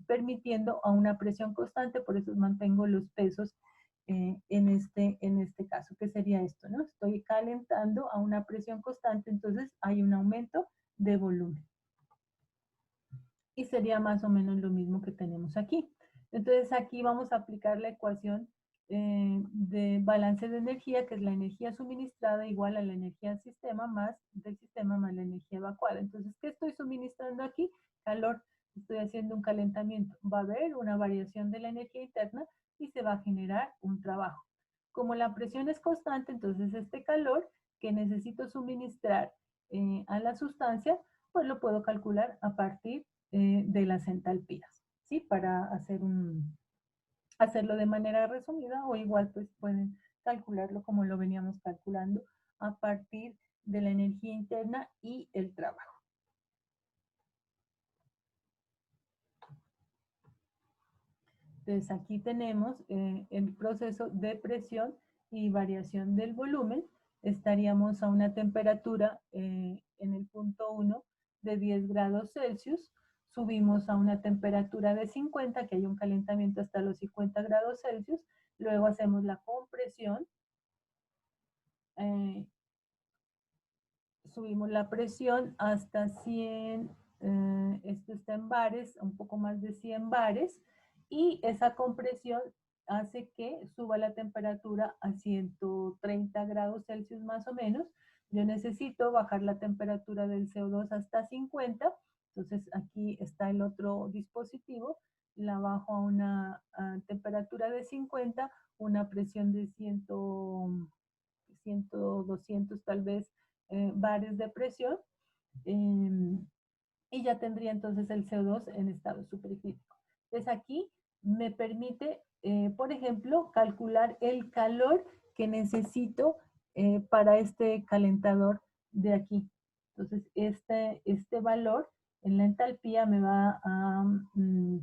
permitiendo a una presión constante, por eso mantengo los pesos en este caso, que sería esto, ¿no? Estoy calentando a una presión constante, entonces hay un aumento de volumen. Y sería más o menos lo mismo que tenemos aquí. Entonces aquí vamos a aplicar la ecuación de balance de energía, que es la energía suministrada igual a la energía del sistema más la energía evacuada. Entonces, ¿qué estoy suministrando aquí? Calor. Estoy haciendo un calentamiento. Va a haber una variación de la energía interna y se va a generar un trabajo. Como la presión es constante, entonces este calor que necesito suministrar a la sustancia, pues lo puedo calcular a partir de las entalpías, ¿sí? Para hacerlo de manera resumida, o igual pues pueden calcularlo como lo veníamos calculando a partir de la energía interna y el trabajo. Entonces aquí tenemos el proceso de presión y variación del volumen. Estaríamos a una temperatura en el punto 1 de 10 grados Celsius. Subimos a una temperatura de 50, que hay un calentamiento hasta los 50 grados Celsius. Luego hacemos la compresión. Subimos la presión hasta 100, esto está en bares, un poco más de 100 bares. Y esa compresión hace que suba la temperatura a 130 grados Celsius más o menos. Yo necesito bajar la temperatura del CO2 hasta 50. Entonces aquí está el otro dispositivo. La bajo a una temperatura de 50, una presión de 100, 200 tal vez bares de presión. Y ya tendría entonces el CO2 en estado supercrítico. Entonces aquí me permite, por ejemplo, calcular el calor que necesito para este calentador de aquí. Entonces este valor en la entalpía me va a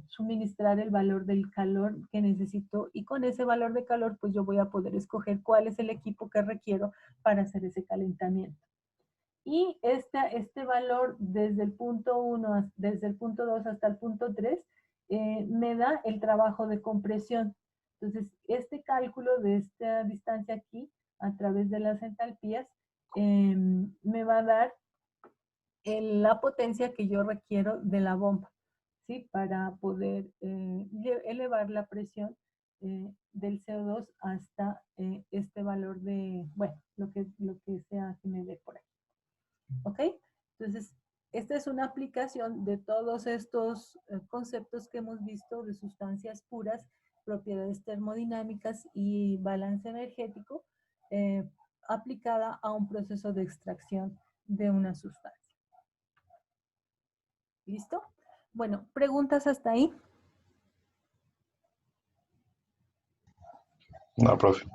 suministrar el valor del calor que necesito, y con ese valor de calor pues yo voy a poder escoger cuál es el equipo que requiero para hacer ese calentamiento. Y este valor desde el punto 1, desde el punto 2 hasta el punto 3, me da el trabajo de compresión. Entonces, este cálculo de esta distancia aquí, a través de las entalpías, me va a dar la potencia que yo requiero de la bomba, ¿sí? Para poder elevar la presión del CO2 hasta este valor de, bueno, lo que sea que me dé por aquí. ¿Ok? Entonces, esta es una aplicación de todos estos conceptos que hemos visto de sustancias puras, propiedades termodinámicas y balance energético, aplicada a un proceso de extracción de una sustancia. ¿Listo? Bueno, ¿preguntas hasta ahí? No, profe.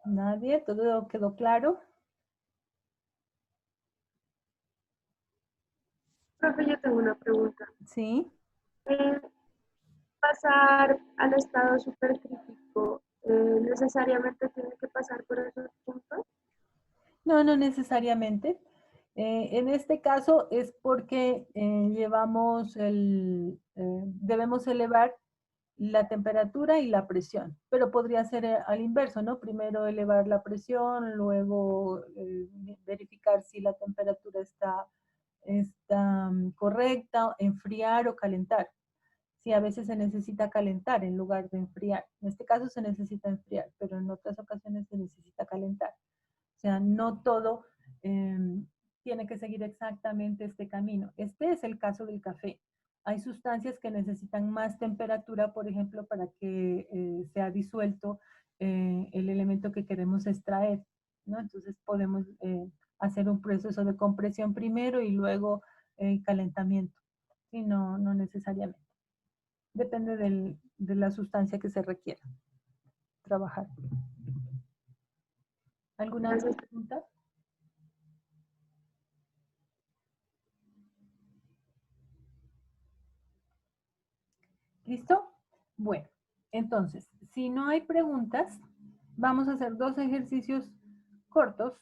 ¿Nadie? ¿Todo quedó claro? Profe, yo tengo una pregunta. Sí. Pasar al estado supercrítico, ¿necesariamente tiene que pasar por esos puntos? No, no necesariamente. En este caso es porque debemos elevar la temperatura y la presión, pero podría ser al inverso, ¿no? Primero elevar la presión, luego verificar si la temperatura está correcta, enfriar o calentar. Sí, a veces se necesita calentar en lugar de enfriar. En este caso se necesita enfriar, pero en otras ocasiones se necesita calentar. O sea, no todo tiene que seguir exactamente este camino. Este es el caso del café. Hay sustancias que necesitan más temperatura, por ejemplo, para que sea disuelto el elemento que queremos extraer, ¿no? Entonces podemos hacer un proceso de compresión primero y luego calentamiento. Y no necesariamente. Depende de la sustancia que se requiera trabajar. ¿Alguna otra pregunta? ¿Listo? Bueno, entonces, si no hay preguntas, vamos a hacer 2 ejercicios cortos,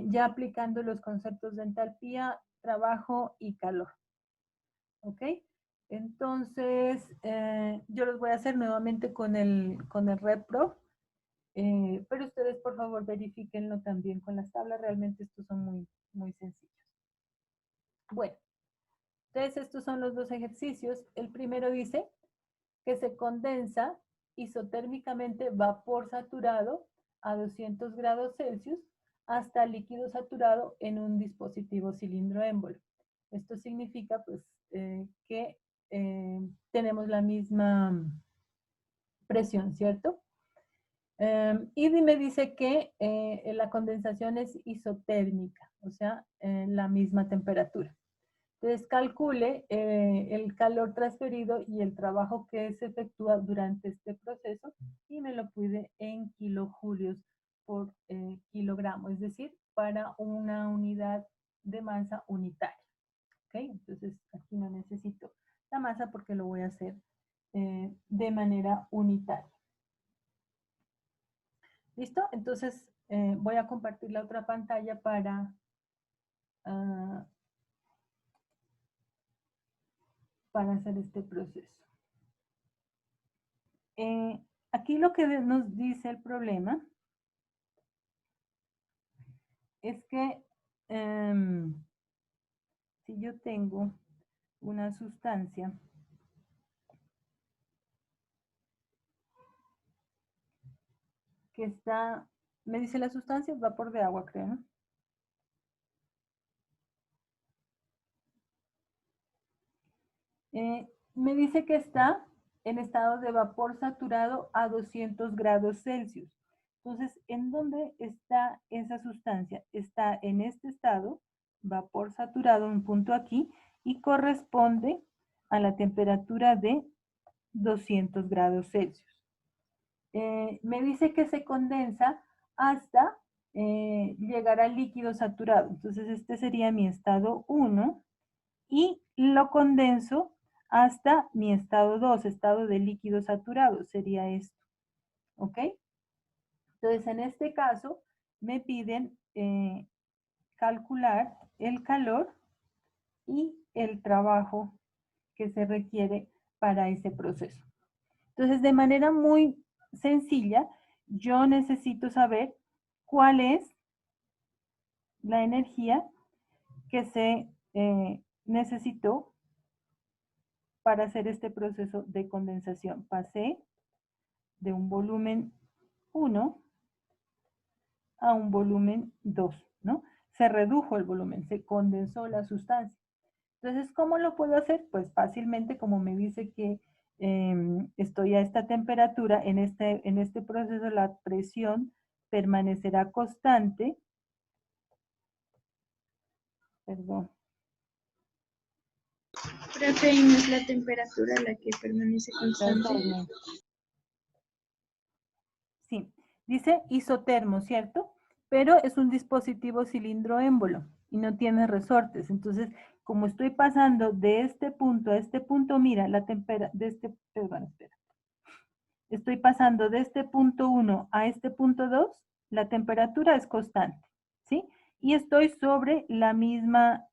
ya aplicando los conceptos de entalpía, trabajo y calor. ¿Ok? Entonces, yo los voy a hacer nuevamente con el RepPro, pero ustedes por favor verifíquenlo también con las tablas, realmente estos son muy, muy sencillos. Bueno, entonces estos son los 2 ejercicios. El primero dice que se condensa isotérmicamente vapor saturado a 200 grados Celsius hasta líquido saturado en un dispositivo cilindro émbolo. Esto significa pues que tenemos la misma presión, ¿cierto? Y me dice que la condensación es isotérmica, o sea, la misma temperatura. Entonces calcule el calor transferido y el trabajo que se efectúa durante este proceso y me lo pide en kilojulios por kilogramo, es decir, para una unidad de masa unitaria. ¿Ok? Entonces aquí no necesito la masa porque lo voy a hacer de manera unitaria. ¿Listo? Entonces voy a compartir la otra pantalla para hacer este proceso. Aquí lo que nos dice el problema es que si yo tengo una sustancia que está, me dice la sustancia, es vapor de agua, creo, ¿no? Me dice que está en estado de vapor saturado a 200 grados Celsius. Entonces, ¿en dónde está esa sustancia? Está en este estado, vapor saturado, un punto aquí, y corresponde a la temperatura de 200 grados Celsius. Me dice que se condensa hasta llegar al líquido saturado. Entonces, este sería mi estado 1 y lo condenso hasta mi estado 2, estado de líquido saturado, sería esto. ¿Ok? Entonces, en este caso, me piden calcular el calor y el trabajo que se requiere para ese proceso. Entonces, de manera muy sencilla, yo necesito saber cuál es la energía que se necesitó para hacer este proceso de condensación. Pasé de un volumen 1 a un volumen 2, ¿no? Se redujo el volumen, se condensó la sustancia. Entonces, ¿cómo lo puedo hacer? Pues fácilmente, como me dice que estoy a esta temperatura, en este proceso la presión permanecerá constante. Perdón. Profe, ¿y no es la temperatura la que permanece constante? Sí, dice isotermo, ¿cierto? Pero es un dispositivo cilindro émbolo y no tiene resortes. Entonces, como estoy pasando de este punto a este punto, mira, la temperatura de este, perdón, espera. Estoy pasando de este punto 1 a este punto 2, la temperatura es constante, ¿sí? Y estoy sobre la misma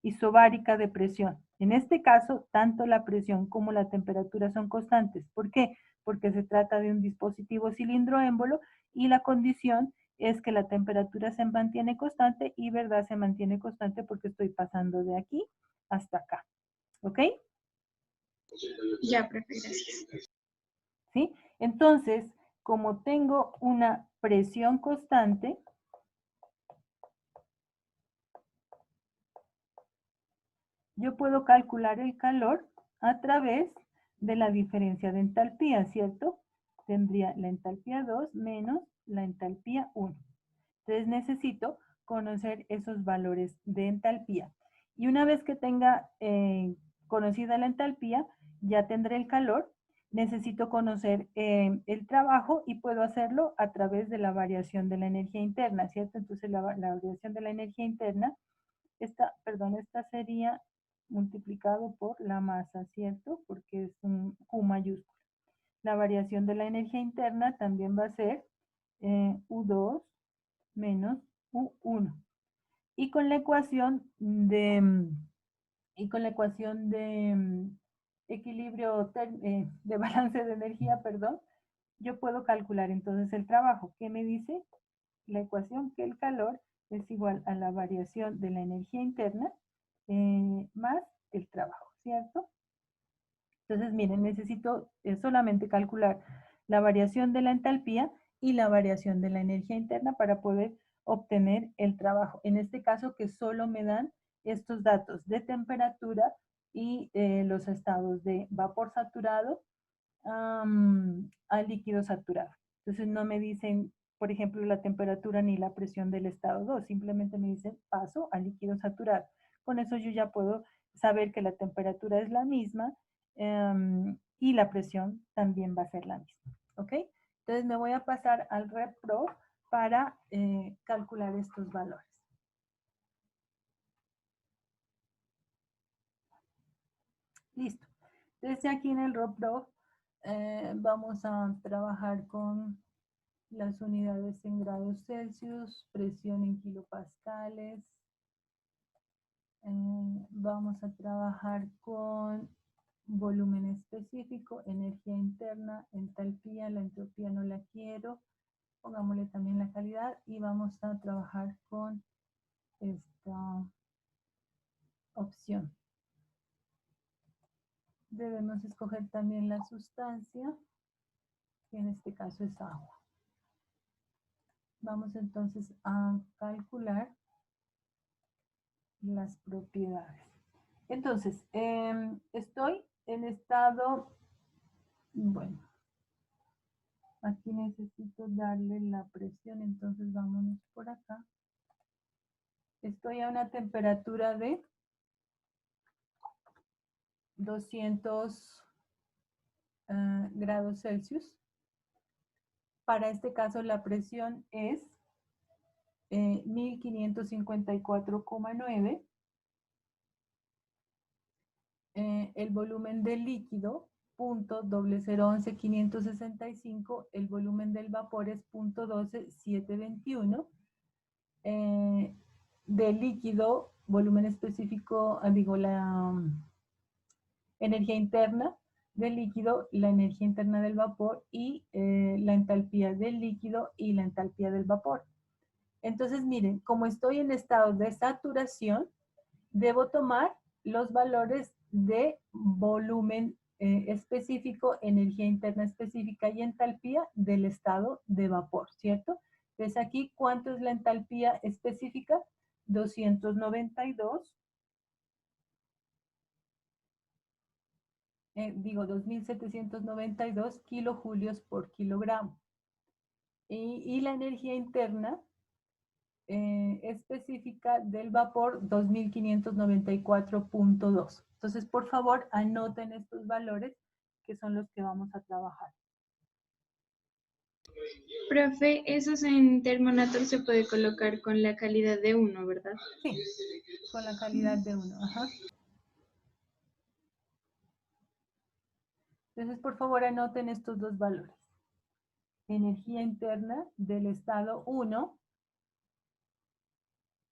isobárica de presión. En este caso, tanto la presión como la temperatura son constantes. ¿Por qué? Porque se trata de un dispositivo cilindro-émbolo y la condición es que la temperatura se mantiene constante y, ¿verdad? Se mantiene constante porque estoy pasando de aquí hasta acá. ¿Ok? Ya, profe, gracias. ¿Sí? Entonces, como tengo una presión constante, yo puedo calcular el calor a través de la diferencia de entalpía, ¿cierto? Tendría la entalpía 2 menos la entalpía 1. Entonces necesito conocer esos valores de entalpía. Y una vez que tenga conocida la entalpía, ya tendré el calor. Necesito conocer el trabajo y puedo hacerlo a través de la variación de la energía interna, ¿cierto? Entonces la variación de la energía interna, esta sería multiplicado por la masa, ¿cierto? Porque es un Q mayúsculo. La variación de la energía interna también va a ser U2 menos U1. Y con la ecuación de, equilibrio, de balance de energía, perdón, yo puedo calcular entonces el trabajo. ¿Qué me dice? La ecuación que el calor es igual a la variación de la energía interna más el trabajo, ¿cierto? Entonces, miren, necesito solamente calcular la variación de la entalpía y la variación de la energía interna para poder obtener el trabajo. En este caso, que solo me dan estos datos de temperatura y los estados de vapor saturado a líquido saturado. Entonces, no me dicen, por ejemplo, la temperatura ni la presión del estado 2, simplemente me dicen paso a líquido saturado. Con eso yo ya puedo saber que la temperatura es la misma y la presión también va a ser la misma. ¿Ok? Entonces me voy a pasar al RepPro para calcular estos valores. Listo. Entonces aquí en el RepPro vamos a trabajar con las unidades en grados Celsius, presión en kilopascales. Vamos a trabajar con volumen específico, energía interna, entalpía, la entropía no la quiero, pongámosle también la calidad y vamos a trabajar con esta opción. Debemos escoger también la sustancia, que en este caso es agua. Vamos entonces a calcular las propiedades. Entonces, estoy en estado, bueno, aquí necesito darle la presión, entonces vámonos por acá. Estoy a una temperatura de 200 grados Celsius. Para este caso la presión es 1554,9. El volumen del líquido, .0011565, el volumen del vapor es .12721. Del líquido, volumen específico, digo, la energía interna del líquido, la energía interna del vapor y la entalpía del líquido y la entalpía del vapor. Entonces, miren, como estoy en estado de saturación, debo tomar los valores de volumen específico, energía interna específica y entalpía del estado de vapor, ¿cierto? Entonces aquí, ¿cuánto es la entalpía específica? 292, 2792 kilojulios por kilogramo. Y la energía interna específica del vapor 2594,2. Entonces, por favor, anoten estos valores que son los que vamos a trabajar. Profe, esos en Thermonator se puede colocar con la calidad de 1, ¿verdad? Sí, con la calidad de 1. Ajá. Entonces, por favor, anoten estos dos valores. Energía interna del estado 1,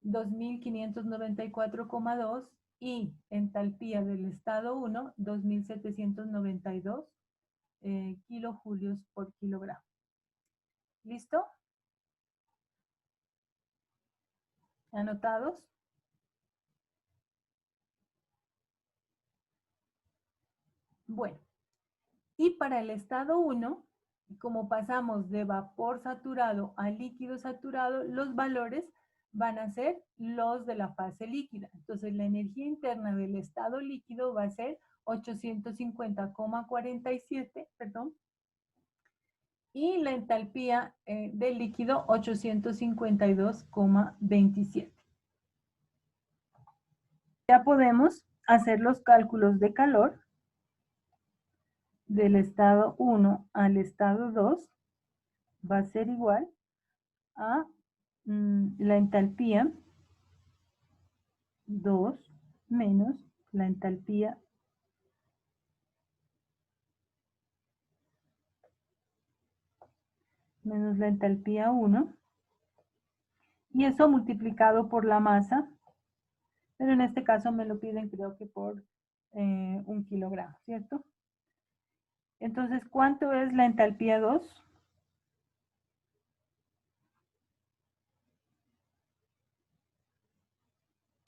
2594,2 y entalpía del estado 1, 2792 kilojulios por kilogramo. ¿Listo? ¿Anotados? Bueno, y para el estado 1, como pasamos de vapor saturado a líquido saturado, los valores van a ser los de la fase líquida. Entonces, la energía interna del estado líquido va a ser 850,47, perdón, y la entalpía del líquido 852,27. Ya podemos hacer los cálculos de calor del estado 1 al estado 2. Va a ser igual a la entalpía 2 menos la entalpía menos la entalpía 1, y eso multiplicado por la masa, pero en este caso me lo piden creo que por 1 kilogramo, ¿cierto? Entonces, ¿cuánto es la entalpía 2?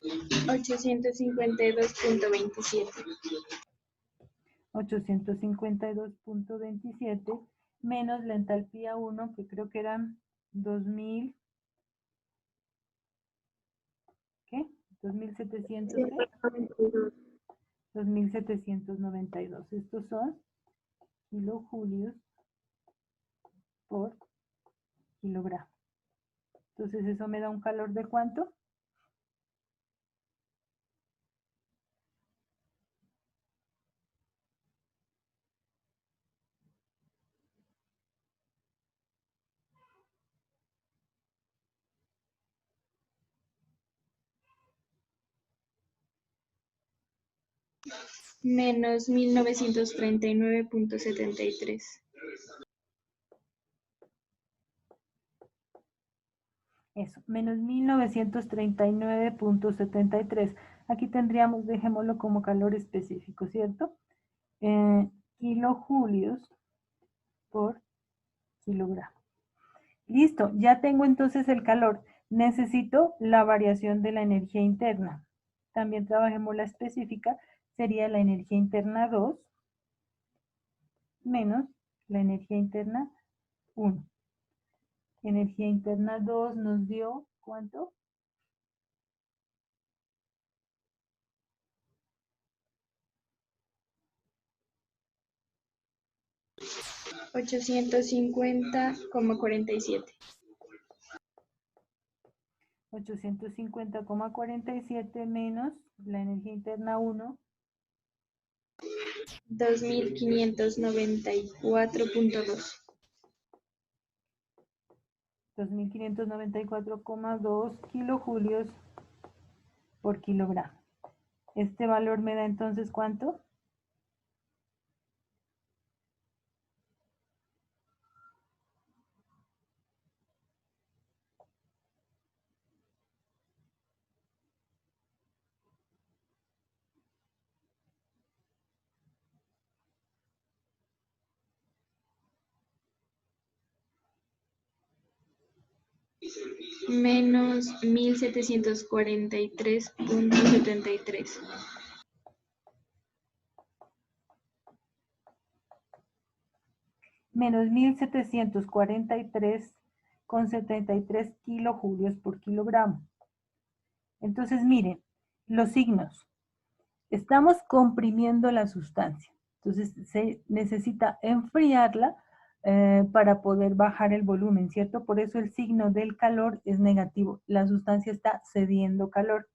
$852,27. 852,27 menos la entalpía 1, que creo que eran 2000, ¿qué? 2700, ¿qué? 2792. Estos son kilojulios por kilogramo. Entonces, ¿eso me da un calor de cuánto? Menos 1939,73. Eso, menos 1939,73. Aquí tendríamos, dejémoslo como calor específico, ¿cierto? Kilojulios por kilogramo. Listo, ya tengo entonces el calor. Necesito la variación de la energía interna. También trabajemos la específica, sería la energía interna 2 menos la energía interna 1. Energía interna 2 nos dio, ¿cuánto? 850,47. 850,47 menos la energía interna 1, 2594,2. 2594,2 kilojulios por kilogramo. Este valor me da entonces ¿cuánto? Menos 1743,73. Menos 1743,73 kilojulios por kilogramo. Entonces, miren, los signos. Estamos comprimiendo la sustancia. Entonces, se necesita enfriarla para poder bajar el volumen, ¿cierto? Por eso el signo del calor es negativo. La sustancia está cediendo calor.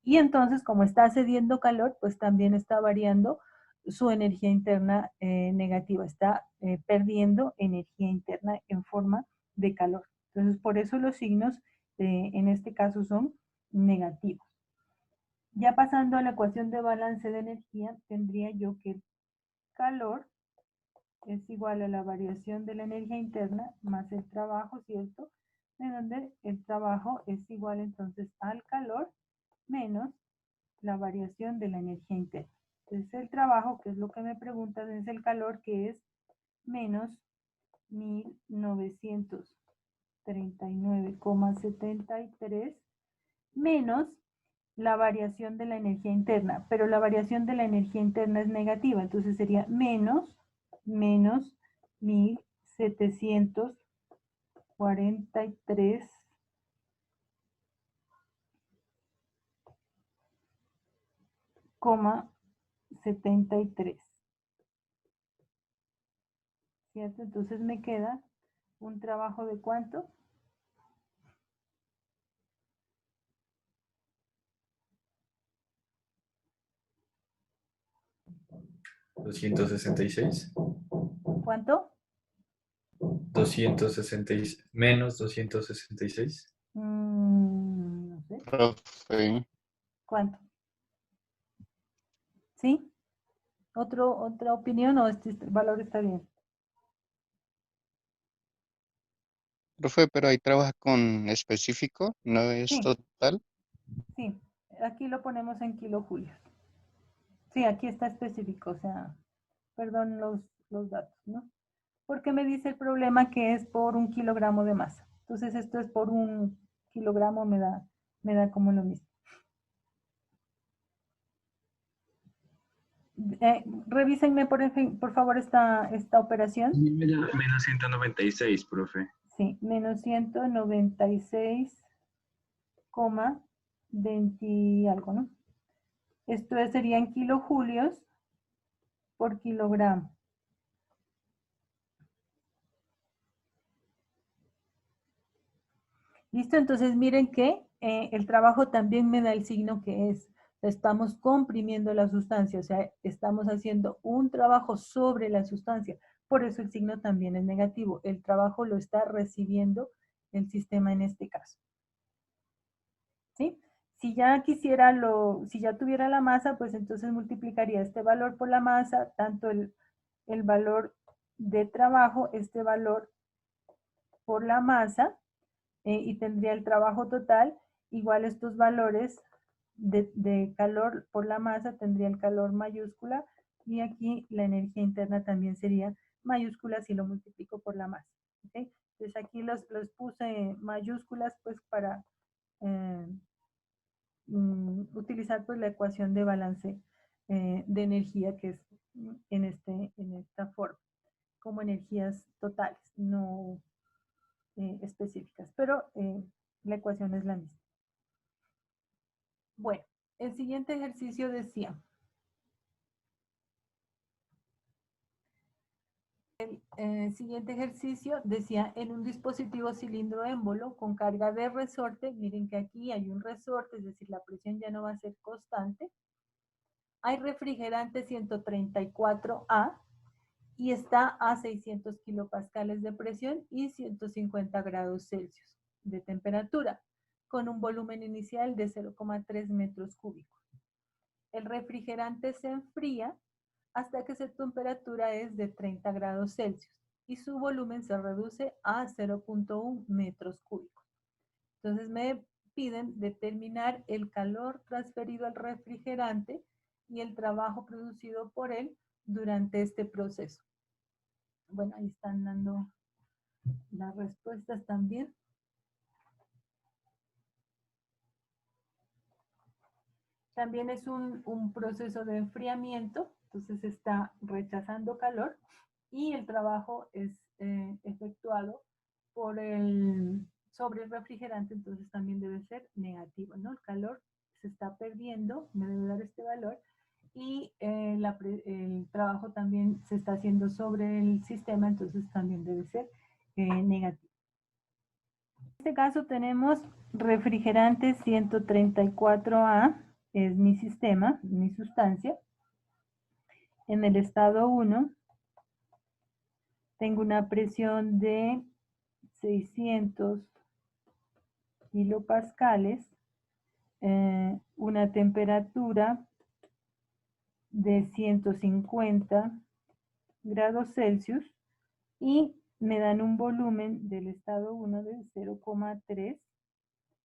Y entonces, como está cediendo calor, pues también está variando su energía interna negativa. Está perdiendo energía interna en forma de calor. Entonces, por eso los signos en este caso son negativos. Ya pasando a la ecuación de balance de energía, tendría yo que el calor es igual a la variación de la energía interna más el trabajo, ¿cierto? De donde el trabajo es igual entonces al calor menos la variación de la energía interna. Entonces el trabajo, que es lo que me preguntan, es el calor, que es menos 1939,73 menos la variación de la energía interna, pero la variación de la energía interna es negativa, entonces sería menos 1743,73, ¿cierto? Entonces me queda un trabajo de ¿cuánto? 266. ¿Cuánto? 266 menos 266. No sé. Profe, ¿Cuánto? ¿Sí? ¿Otra opinión o este valor está bien? profe, pero ahí trabaja con específico, no es Sí, total. sí. Aquí lo ponemos en kilojulios. Sí, aquí está específico, o sea, perdón los datos, ¿no? Porque me dice el problema que es por 1 kilogramo de masa. Entonces esto es por 1 kilogramo, me da como lo mismo. Revísenme por favor esta operación. Menos 196, profe. Sí, menos 196,20 y algo, ¿no? Esto sería en kilojulios por kilogramo. ¿Listo? Entonces miren que el trabajo también me da el signo que es. Estamos comprimiendo la sustancia, o sea, estamos haciendo un trabajo sobre la sustancia. Por eso el signo también es negativo. El trabajo lo está recibiendo el sistema en este caso. ¿Sí? Si ya si ya tuviera la masa, pues entonces multiplicaría este valor por la masa, tanto el valor de trabajo, este valor por la masa, y tendría el trabajo total igual estos valores de calor por la masa, tendría el calor mayúscula y aquí la energía interna también sería mayúscula si lo multiplico por la masa. ¿Okay? Entonces aquí los puse mayúsculas pues para utilizar pues la ecuación de balance de energía que es en esta forma, como energías totales, no específicas, pero la ecuación es la misma. Bueno, el siguiente ejercicio decía, en un dispositivo cilindro émbolo con carga de resorte, miren que aquí hay un resorte, es decir, la presión ya no va a ser constante. Hay refrigerante 134A y está a 600 kilopascales de presión y 150 grados Celsius de temperatura, con un volumen inicial de 0,3 metros cúbicos. El refrigerante se enfría hasta que su temperatura es de 30 grados Celsius y su volumen se reduce a 0,1 metros cúbicos. Entonces me piden determinar el calor transferido al refrigerante y el trabajo producido por él durante este proceso. Bueno, ahí están dando las respuestas también. También es un proceso de enfriamiento, entonces está rechazando calor y el trabajo es efectuado sobre el refrigerante, entonces también debe ser negativo, ¿no? El calor se está perdiendo, me debe dar este valor, y el trabajo también se está haciendo sobre el sistema, entonces también debe ser negativo. En este caso tenemos refrigerante 134A, es mi sistema, mi sustancia. En el estado 1 tengo una presión de 600 kilopascales, una temperatura de 150 grados Celsius y me dan un volumen del estado 1 de 0,3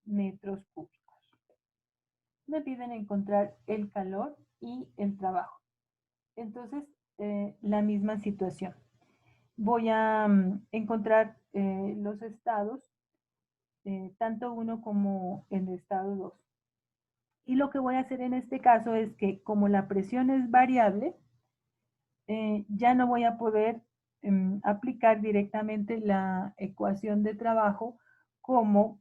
metros cúbicos. Me piden encontrar el calor y el trabajo. Entonces, la misma situación. Voy a encontrar los estados, tanto uno como el estado 2. Y lo que voy a hacer en este caso es que como la presión es variable, ya no voy a poder aplicar directamente la ecuación de trabajo como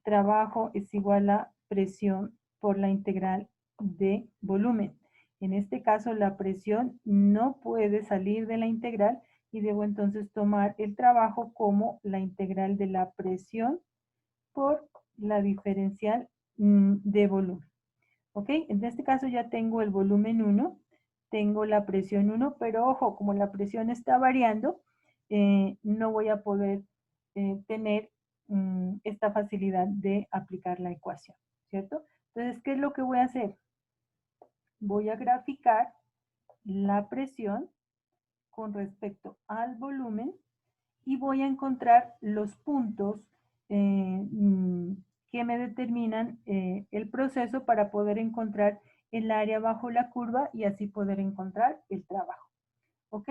trabajo es igual a presión por la integral de volumen. En este caso, la presión no puede salir de la integral y debo entonces tomar el trabajo como la integral de la presión por la diferencial de volumen. ¿Ok? En este caso ya tengo el volumen 1, tengo la presión 1, pero ojo, como la presión está variando, no voy a poder tener esta facilidad de aplicar la ecuación, ¿cierto? Entonces, ¿qué es lo que voy a hacer? Voy a graficar la presión con respecto al volumen y voy a encontrar los puntos que me determinan el proceso para poder encontrar el área bajo la curva y así poder encontrar el trabajo. ¿Ok?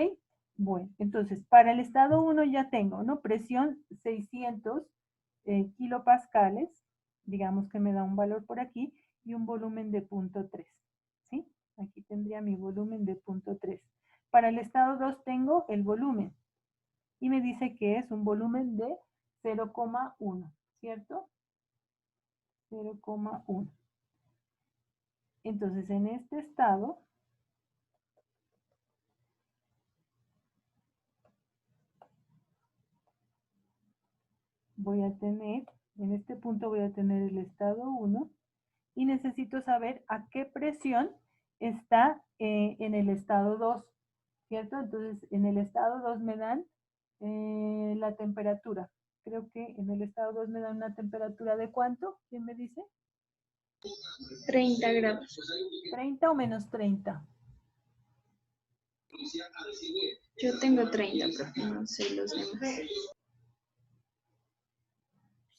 Bueno, entonces para el estado 1 ya tengo, ¿no? Presión 600 kilopascales, digamos que me da un valor por aquí, y un volumen de 0,3, ¿sí? Aquí tendría mi volumen de 0,3. Para el estado 2 tengo el volumen, y me dice que es un volumen de 0,1, ¿cierto? 0,1. Entonces, en este estado, voy a tener, en este punto voy a tener el estado 1 y necesito saber a qué presión está en el estado 2, ¿cierto? Entonces, en el estado 2 me dan la temperatura. Creo que en el estado 2 me dan una temperatura de ¿cuánto? ¿Quién me dice? 30 grados. ¿30 o menos 30? Yo tengo 30, pero no sé los demás.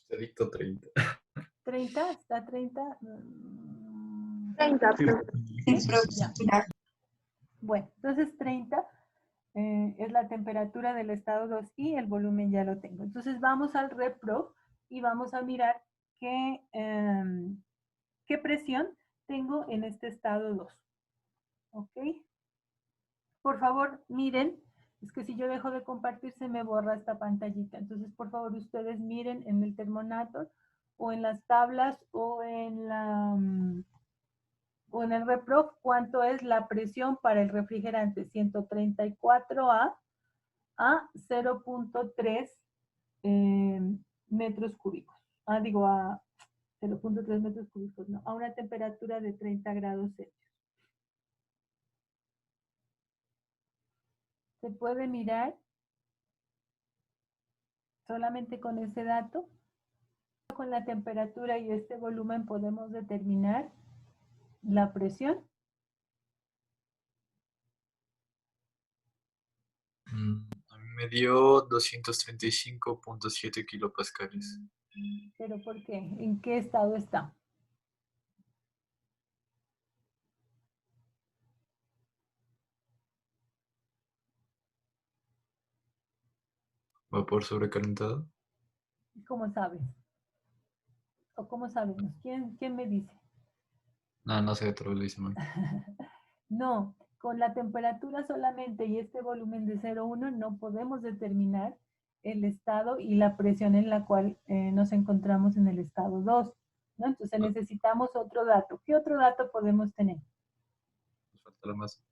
Usted dictó 30. ¿30? ¿Está 30? 30, Ya. Bueno, entonces 30 es la temperatura del estado 2 y el volumen ya lo tengo. Entonces vamos al repro y vamos a mirar qué presión tengo en este estado 2. ¿Ok? Por favor, miren Es que si yo dejo de compartir se me borra esta pantallita. Entonces, por favor, ustedes miren en el Thermonator o en las tablas o en o en el ReProf cuánto es la presión para el refrigerante 134A a 0.3 metros cúbicos. Digo, a 0.3 metros cúbicos, no, a una temperatura de 30 grados Celsius. Se puede mirar solamente con ese dato. Con la temperatura y este volumen podemos determinar la presión. A mí me dio 235.7 kilopascales. ¿Pero por qué? ¿En qué estado está? ¿Vapor sobrecalentado? ¿Cómo sabes? ¿O cómo sabemos? ¿Quién me dice? No, no sé, otro lo hice mal. No, con la temperatura solamente y este volumen de 0,1 no podemos determinar el estado y la presión en la cual nos encontramos en el estado 2, ¿no? Entonces necesitamos otro dato. ¿Qué otro dato podemos tener? Nos falta la masa.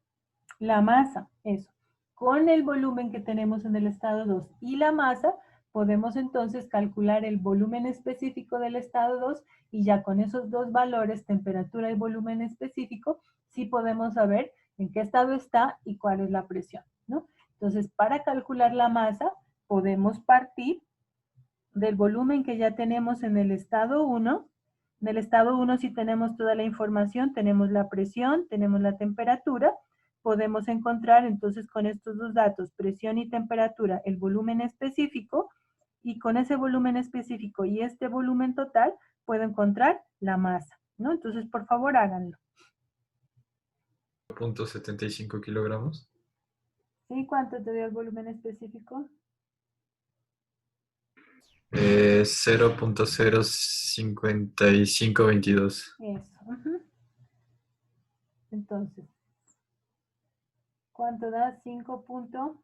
La masa, eso. Con el volumen que tenemos en el estado 2 y la masa, podemos entonces calcular el volumen específico del estado 2 y ya con esos dos valores, temperatura y volumen específico, sí podemos saber en qué estado está y cuál es la presión, ¿no? Entonces, para calcular la masa, podemos partir del volumen que ya tenemos en el estado 1. En el estado 1 sí tenemos toda la información, tenemos la presión, tenemos la temperatura. Podemos encontrar entonces con estos dos datos, presión y temperatura, el volumen específico, y con ese volumen específico y este volumen total, puedo encontrar la masa, ¿no? Entonces, por favor, háganlo. 0.75 kilogramos. ¿Sí? ¿Cuánto te dio el volumen específico? 0.05522. Eso. Entonces, ¿cuánto da? 5.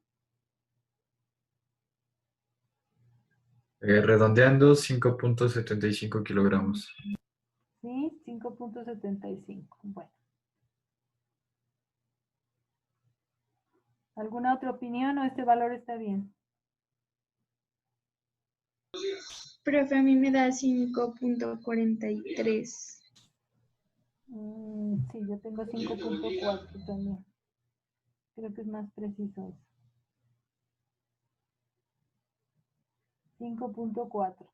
Redondeando, 5.75 kilogramos. Sí, 5.75. Bueno. ¿Alguna otra opinión o este valor está bien? Profe, a mí me da 5.43. Sí, yo tengo 5.4 también. Creo que es más preciso eso. 5.4.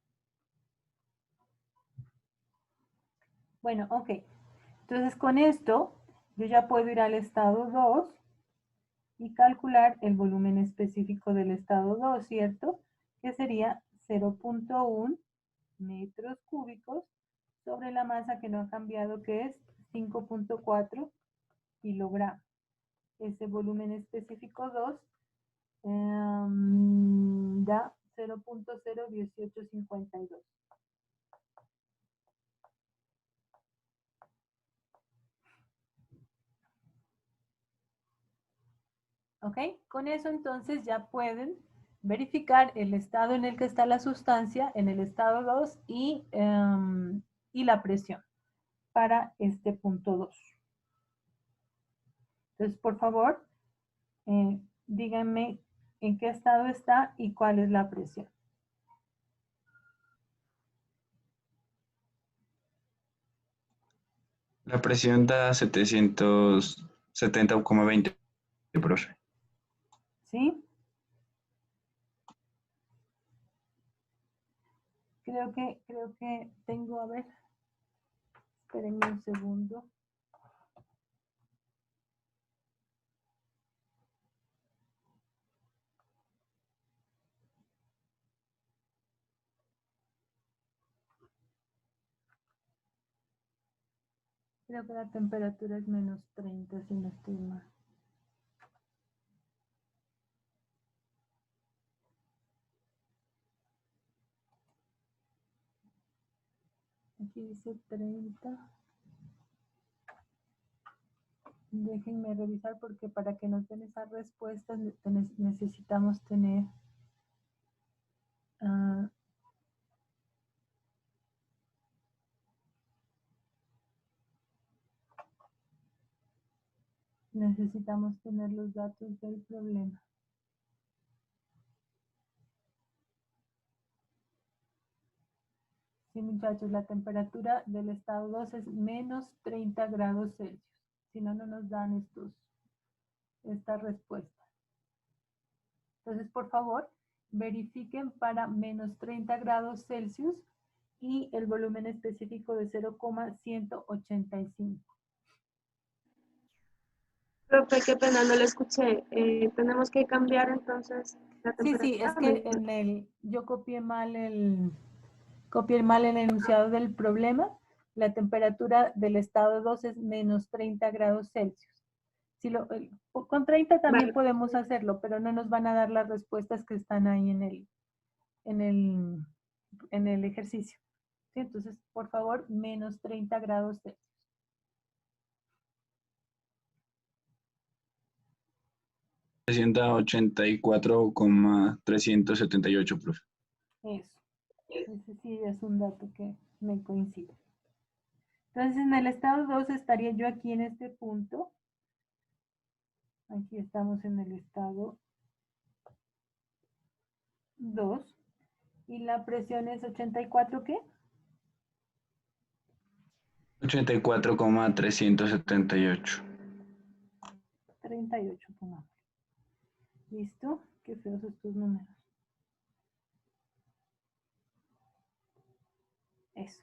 Bueno, ok. Entonces con esto yo ya puedo ir al estado 2 y calcular el volumen específico del estado 2, ¿cierto? Que sería 0.1 metros cúbicos sobre la masa que no ha cambiado, que es 5.4 kilogramos. Ese volumen específico 2 da 0.01852. ¿Ok? Con eso entonces ya pueden verificar el estado en el que está la sustancia, en el estado 2 y la presión para este punto 2. Entonces, por favor, díganme en qué estado está y cuál es la presión. La presión da 770,20, profe. ¿Sí? Creo que tengo, a ver, espérenme un segundo. Creo que la temperatura es menos 30, si no estoy mal. Aquí dice 30. Déjenme revisar porque para que nos den esas respuestas necesitamos tener los datos del problema. Sí, muchachos, la temperatura del estado 2 es menos 30 grados Celsius. Si no, no nos dan esta respuesta. Entonces, por favor, verifiquen para menos 30 grados Celsius y el volumen específico de 0,185. Profe, qué pena, no lo escuché. Tenemos que cambiar entonces la temperatura. Sí, es que yo copié mal el enunciado del problema. La temperatura del estado 2 es menos 30 grados Celsius. Con 30 también podemos hacerlo, pero no nos van a dar las respuestas que están ahí en el ejercicio. ¿Sí? Entonces, por favor, menos 30 grados Celsius. $384,378, profe. Eso. Ese sí es un dato que me coincide. Entonces, en el estado 2 estaría yo aquí en este punto. Aquí estamos en el estado 2. ¿Y la presión es 84 qué? 84,378. 38, pongamos. ¿Listo? Qué feos estos números. Eso.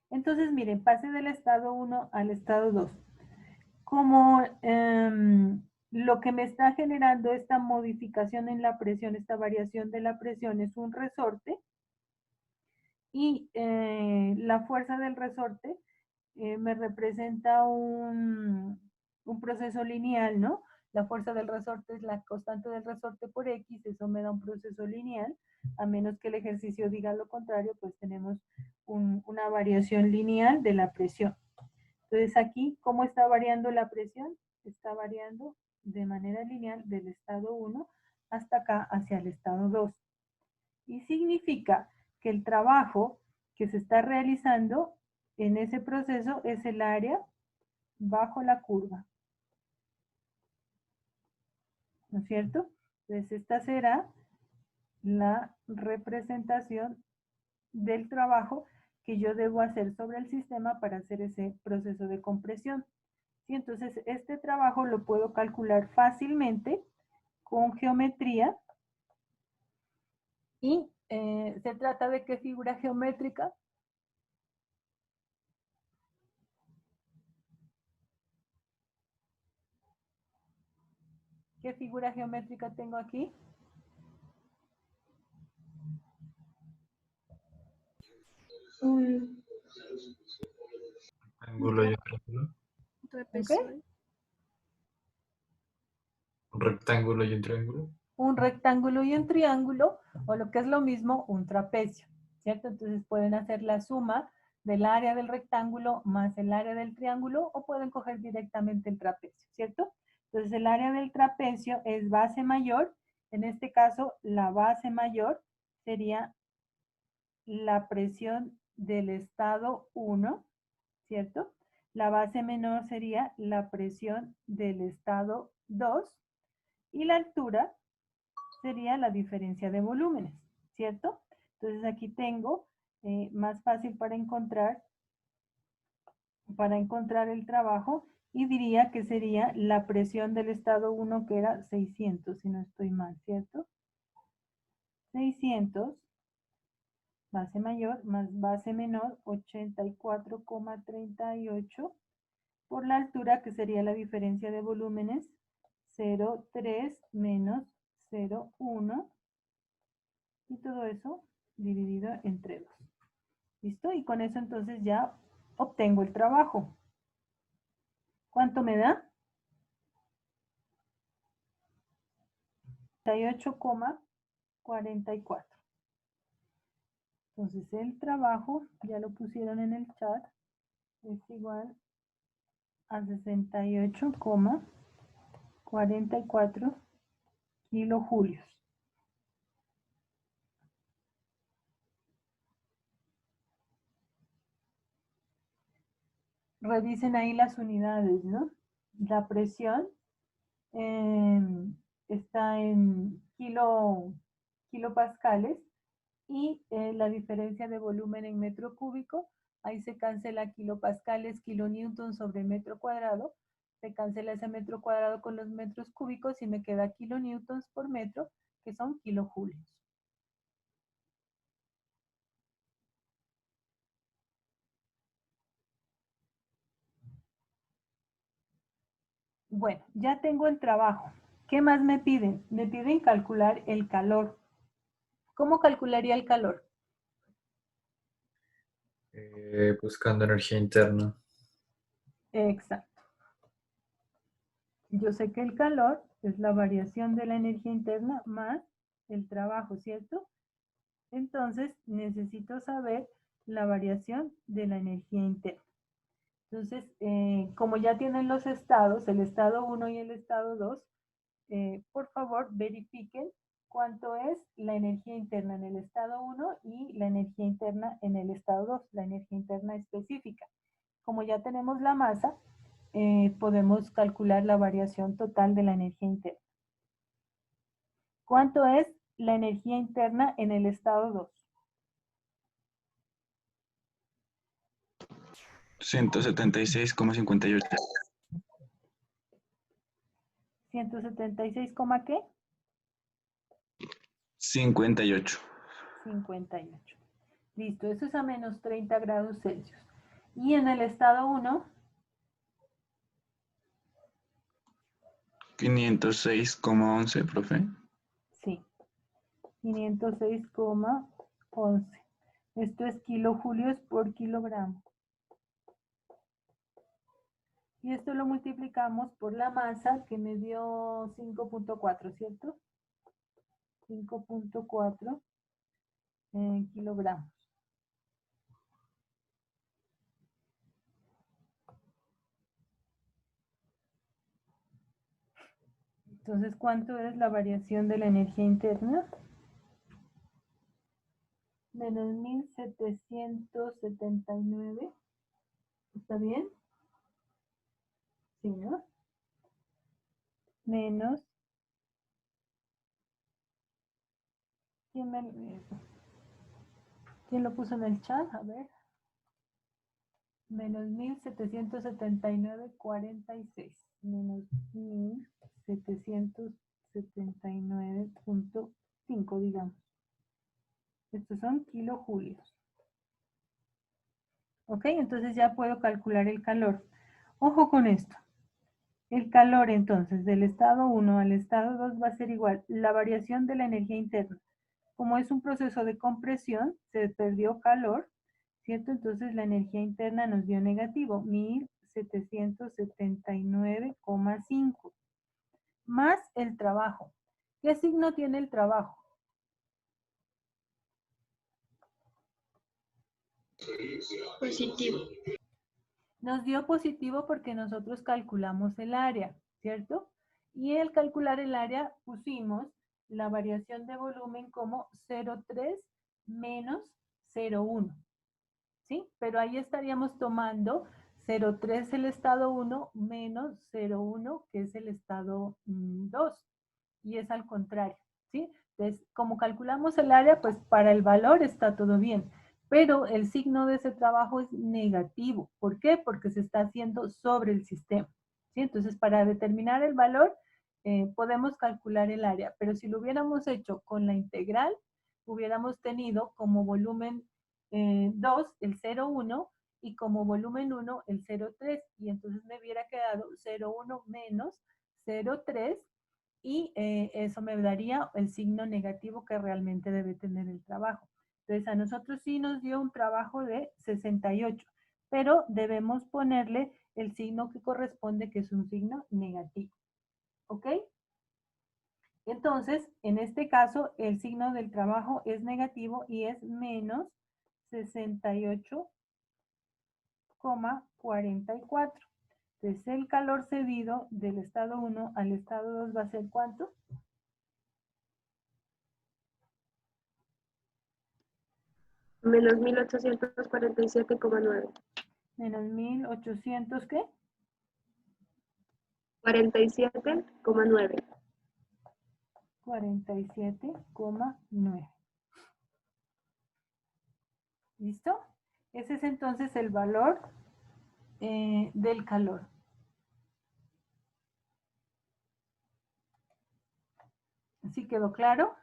Entonces, miren, pase del estado 1 al estado 2. Como lo que me está generando esta modificación en la presión, esta variación de la presión es un resorte, y la fuerza del resorte me representa un proceso lineal, ¿no? La fuerza del resorte es la constante del resorte por X, eso me da un proceso lineal, a menos que el ejercicio diga lo contrario, pues tenemos una variación lineal de la presión. Entonces aquí, ¿cómo está variando la presión? Está variando de manera lineal del estado 1 hasta acá hacia el estado 2. Y significa que el trabajo que se está realizando en ese proceso es el área bajo la curva. ¿No es cierto? Entonces esta será la representación del trabajo que yo debo hacer sobre el sistema para hacer ese proceso de compresión. ¿Sí? Entonces este trabajo lo puedo calcular fácilmente con geometría. Y se trata de qué figura geométrica. ¿Qué figura geométrica tengo aquí? Un rectángulo y un triángulo. ¿Okay? Un rectángulo y un triángulo. Un rectángulo y un triángulo, o lo que es lo mismo, un trapecio, ¿cierto? Entonces pueden hacer la suma del área del rectángulo más el área del triángulo, o pueden coger directamente el trapecio, ¿cierto? Entonces el área del trapecio es base mayor. En este caso, la base mayor sería la presión del estado 1, ¿cierto? La base menor sería la presión del estado 2, y la altura sería la diferencia de volúmenes, ¿cierto? Entonces aquí tengo más fácil para encontrar el trabajo, y diría que sería la presión del estado 1, que era 600, si no estoy mal, ¿cierto? 600, base mayor más base menor, 84,38, por la altura, que sería la diferencia de volúmenes, 0,3 menos 0,1, y todo eso dividido entre 2. ¿Listo? Y con eso entonces ya obtengo el trabajo. ¿Cuánto me da? 38,44. Entonces el trabajo, ya lo pusieron en el chat, es igual a 68,44 kilojulios. Revisen ahí las unidades, ¿no? La presión está en kilopascales y la diferencia de volumen en metro cúbico, ahí se cancela kilopascales, kilonewton sobre metro cuadrado, se cancela ese metro cuadrado con los metros cúbicos y me queda kilonewtons por metro, que son kilojulios. Bueno, ya tengo el trabajo. ¿Qué más me piden? Me piden calcular el calor. ¿Cómo calcularía el calor? Buscando energía interna. Exacto. Yo sé que el calor es la variación de la energía interna más el trabajo, ¿cierto? Entonces, necesito saber la variación de la energía interna. Entonces, como ya tienen los estados, el estado 1 y el estado 2, por favor, verifiquen cuánto es la energía interna en el estado 1 y la energía interna en el estado 2, la energía interna específica. Como ya tenemos la masa, podemos calcular la variación total de la energía interna. ¿Cuánto es la energía interna en el estado 2? 176,58. 176, ¿qué? 58. 58. Listo, eso es a menos 30 grados Celsius. Y en el estado 1, 506,11, profe. sí, 506,11. Esto es kilojulios por kilogramo. Y esto lo multiplicamos por la masa que me dio 5.4, ¿cierto? 5.4 kilogramos. Entonces, ¿cuánto es la variación de la energía interna? Menos 1779. ¿Está bien? Sí, ¿no? Menos. ¿Quién lo puso en el chat? A ver. Menos 1779,46. Menos 1779,5, digamos. Estos son kilojulios. ¿Ok? Entonces ya puedo calcular el calor. Ojo con esto. El calor entonces del estado 1 al estado 2 va a ser igual. La variación de la energía interna. Como es un proceso de compresión, se perdió calor, ¿cierto? Entonces la energía interna nos dio negativo, 1779,5. Más el trabajo. ¿Qué signo tiene el trabajo? Positivo. Nos dio positivo porque nosotros calculamos el área, ¿cierto? Y al calcular el área pusimos la variación de volumen como 0,3 menos 0,1, ¿sí? Pero ahí estaríamos tomando 0,3 el estado 1 menos 0,1 que es el estado 2 y es al contrario, ¿sí? Entonces, como calculamos el área, pues para el valor está todo bien, pero el signo de ese trabajo es negativo. ¿Por qué? Porque se está haciendo sobre el sistema, ¿sí? Entonces, para determinar el valor, podemos calcular el área, pero si lo hubiéramos hecho con la integral, hubiéramos tenido como volumen 2 el 0,1 y como volumen 1 el 0,3, y entonces me hubiera quedado 0,1 menos 0,3 y eso me daría el signo negativo que realmente debe tener el trabajo. Entonces a nosotros sí nos dio un trabajo de 68, pero debemos ponerle el signo que corresponde, que es un signo negativo. ¿Ok? Entonces, en este caso, el signo del trabajo es negativo y es menos 68,44. Entonces, el calor cedido del estado 1 al estado 2 va a ser ¿cuánto? Menos 1847,9. Menos 1800, ¿qué? 47,9. 47,9. ¿Listo? Ese es entonces el valor del calor. ¿Sí quedó claro?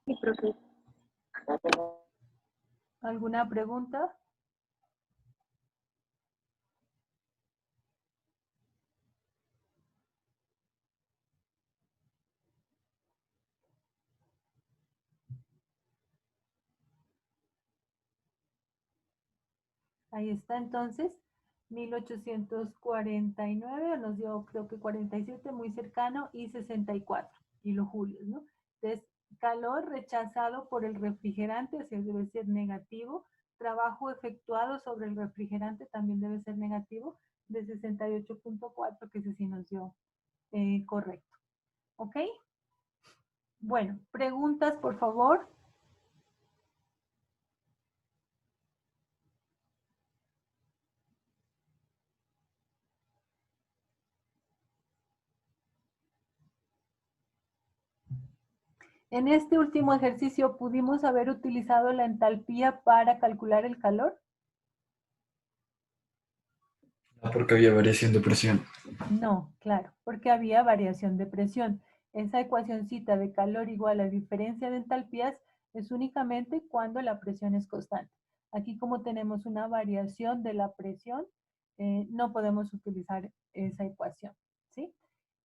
Sí, profe. ¿Alguna pregunta? Ahí está entonces, 1849, nos dio creo que 47, muy cercano, y 64 kilojulios, ¿no? Entonces, calor rechazado por el refrigerante, o sea, debe ser negativo. Trabajo efectuado sobre el refrigerante también debe ser negativo, de 68,4, que ese sí nos dio correcto. ¿Ok? Bueno, preguntas, por favor. En este último ejercicio, ¿pudimos haber utilizado la entalpía para calcular el calor? No, porque había variación de presión. No, claro, porque había variación de presión. Esa ecuacioncita de calor igual a diferencia de entalpías es únicamente cuando la presión es constante. Aquí como tenemos una variación de la presión, no podemos utilizar esa ecuación, ¿sí?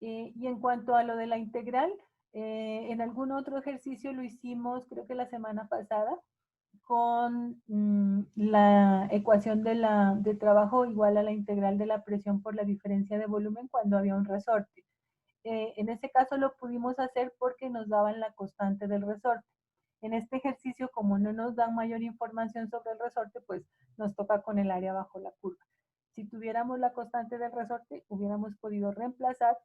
Y en cuanto a lo de la integral, en algún otro ejercicio lo hicimos, creo que la semana pasada, con la ecuación de trabajo igual a la integral de la presión por la diferencia de volumen cuando había un resorte. En ese caso lo pudimos hacer porque nos daban la constante del resorte. En este ejercicio, como no nos dan mayor información sobre el resorte, pues nos toca con el área bajo la curva. Si tuviéramos la constante del resorte, hubiéramos podido reemplazar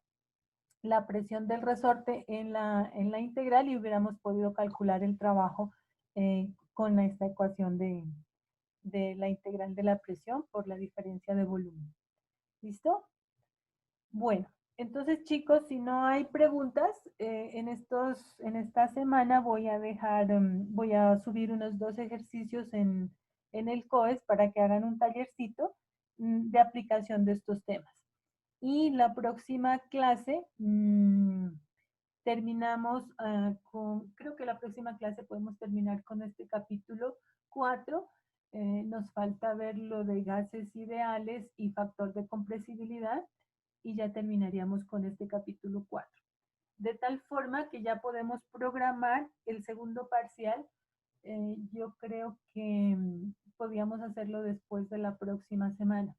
la presión del resorte en la integral y hubiéramos podido calcular el trabajo con esta ecuación de la integral de la presión por la diferencia de volumen. ¿Listo? Bueno, entonces chicos, si no hay preguntas, en esta semana voy a voy a subir unos 2 ejercicios en el COES para que hagan un tallercito de aplicación de estos temas. Y la próxima clase terminamos creo que la próxima clase podemos terminar con este capítulo 4. Nos falta ver lo de gases ideales y factor de compresibilidad y ya terminaríamos con este capítulo 4. De tal forma que ya podemos programar el segundo parcial. Yo creo que podríamos hacerlo después de la próxima semana.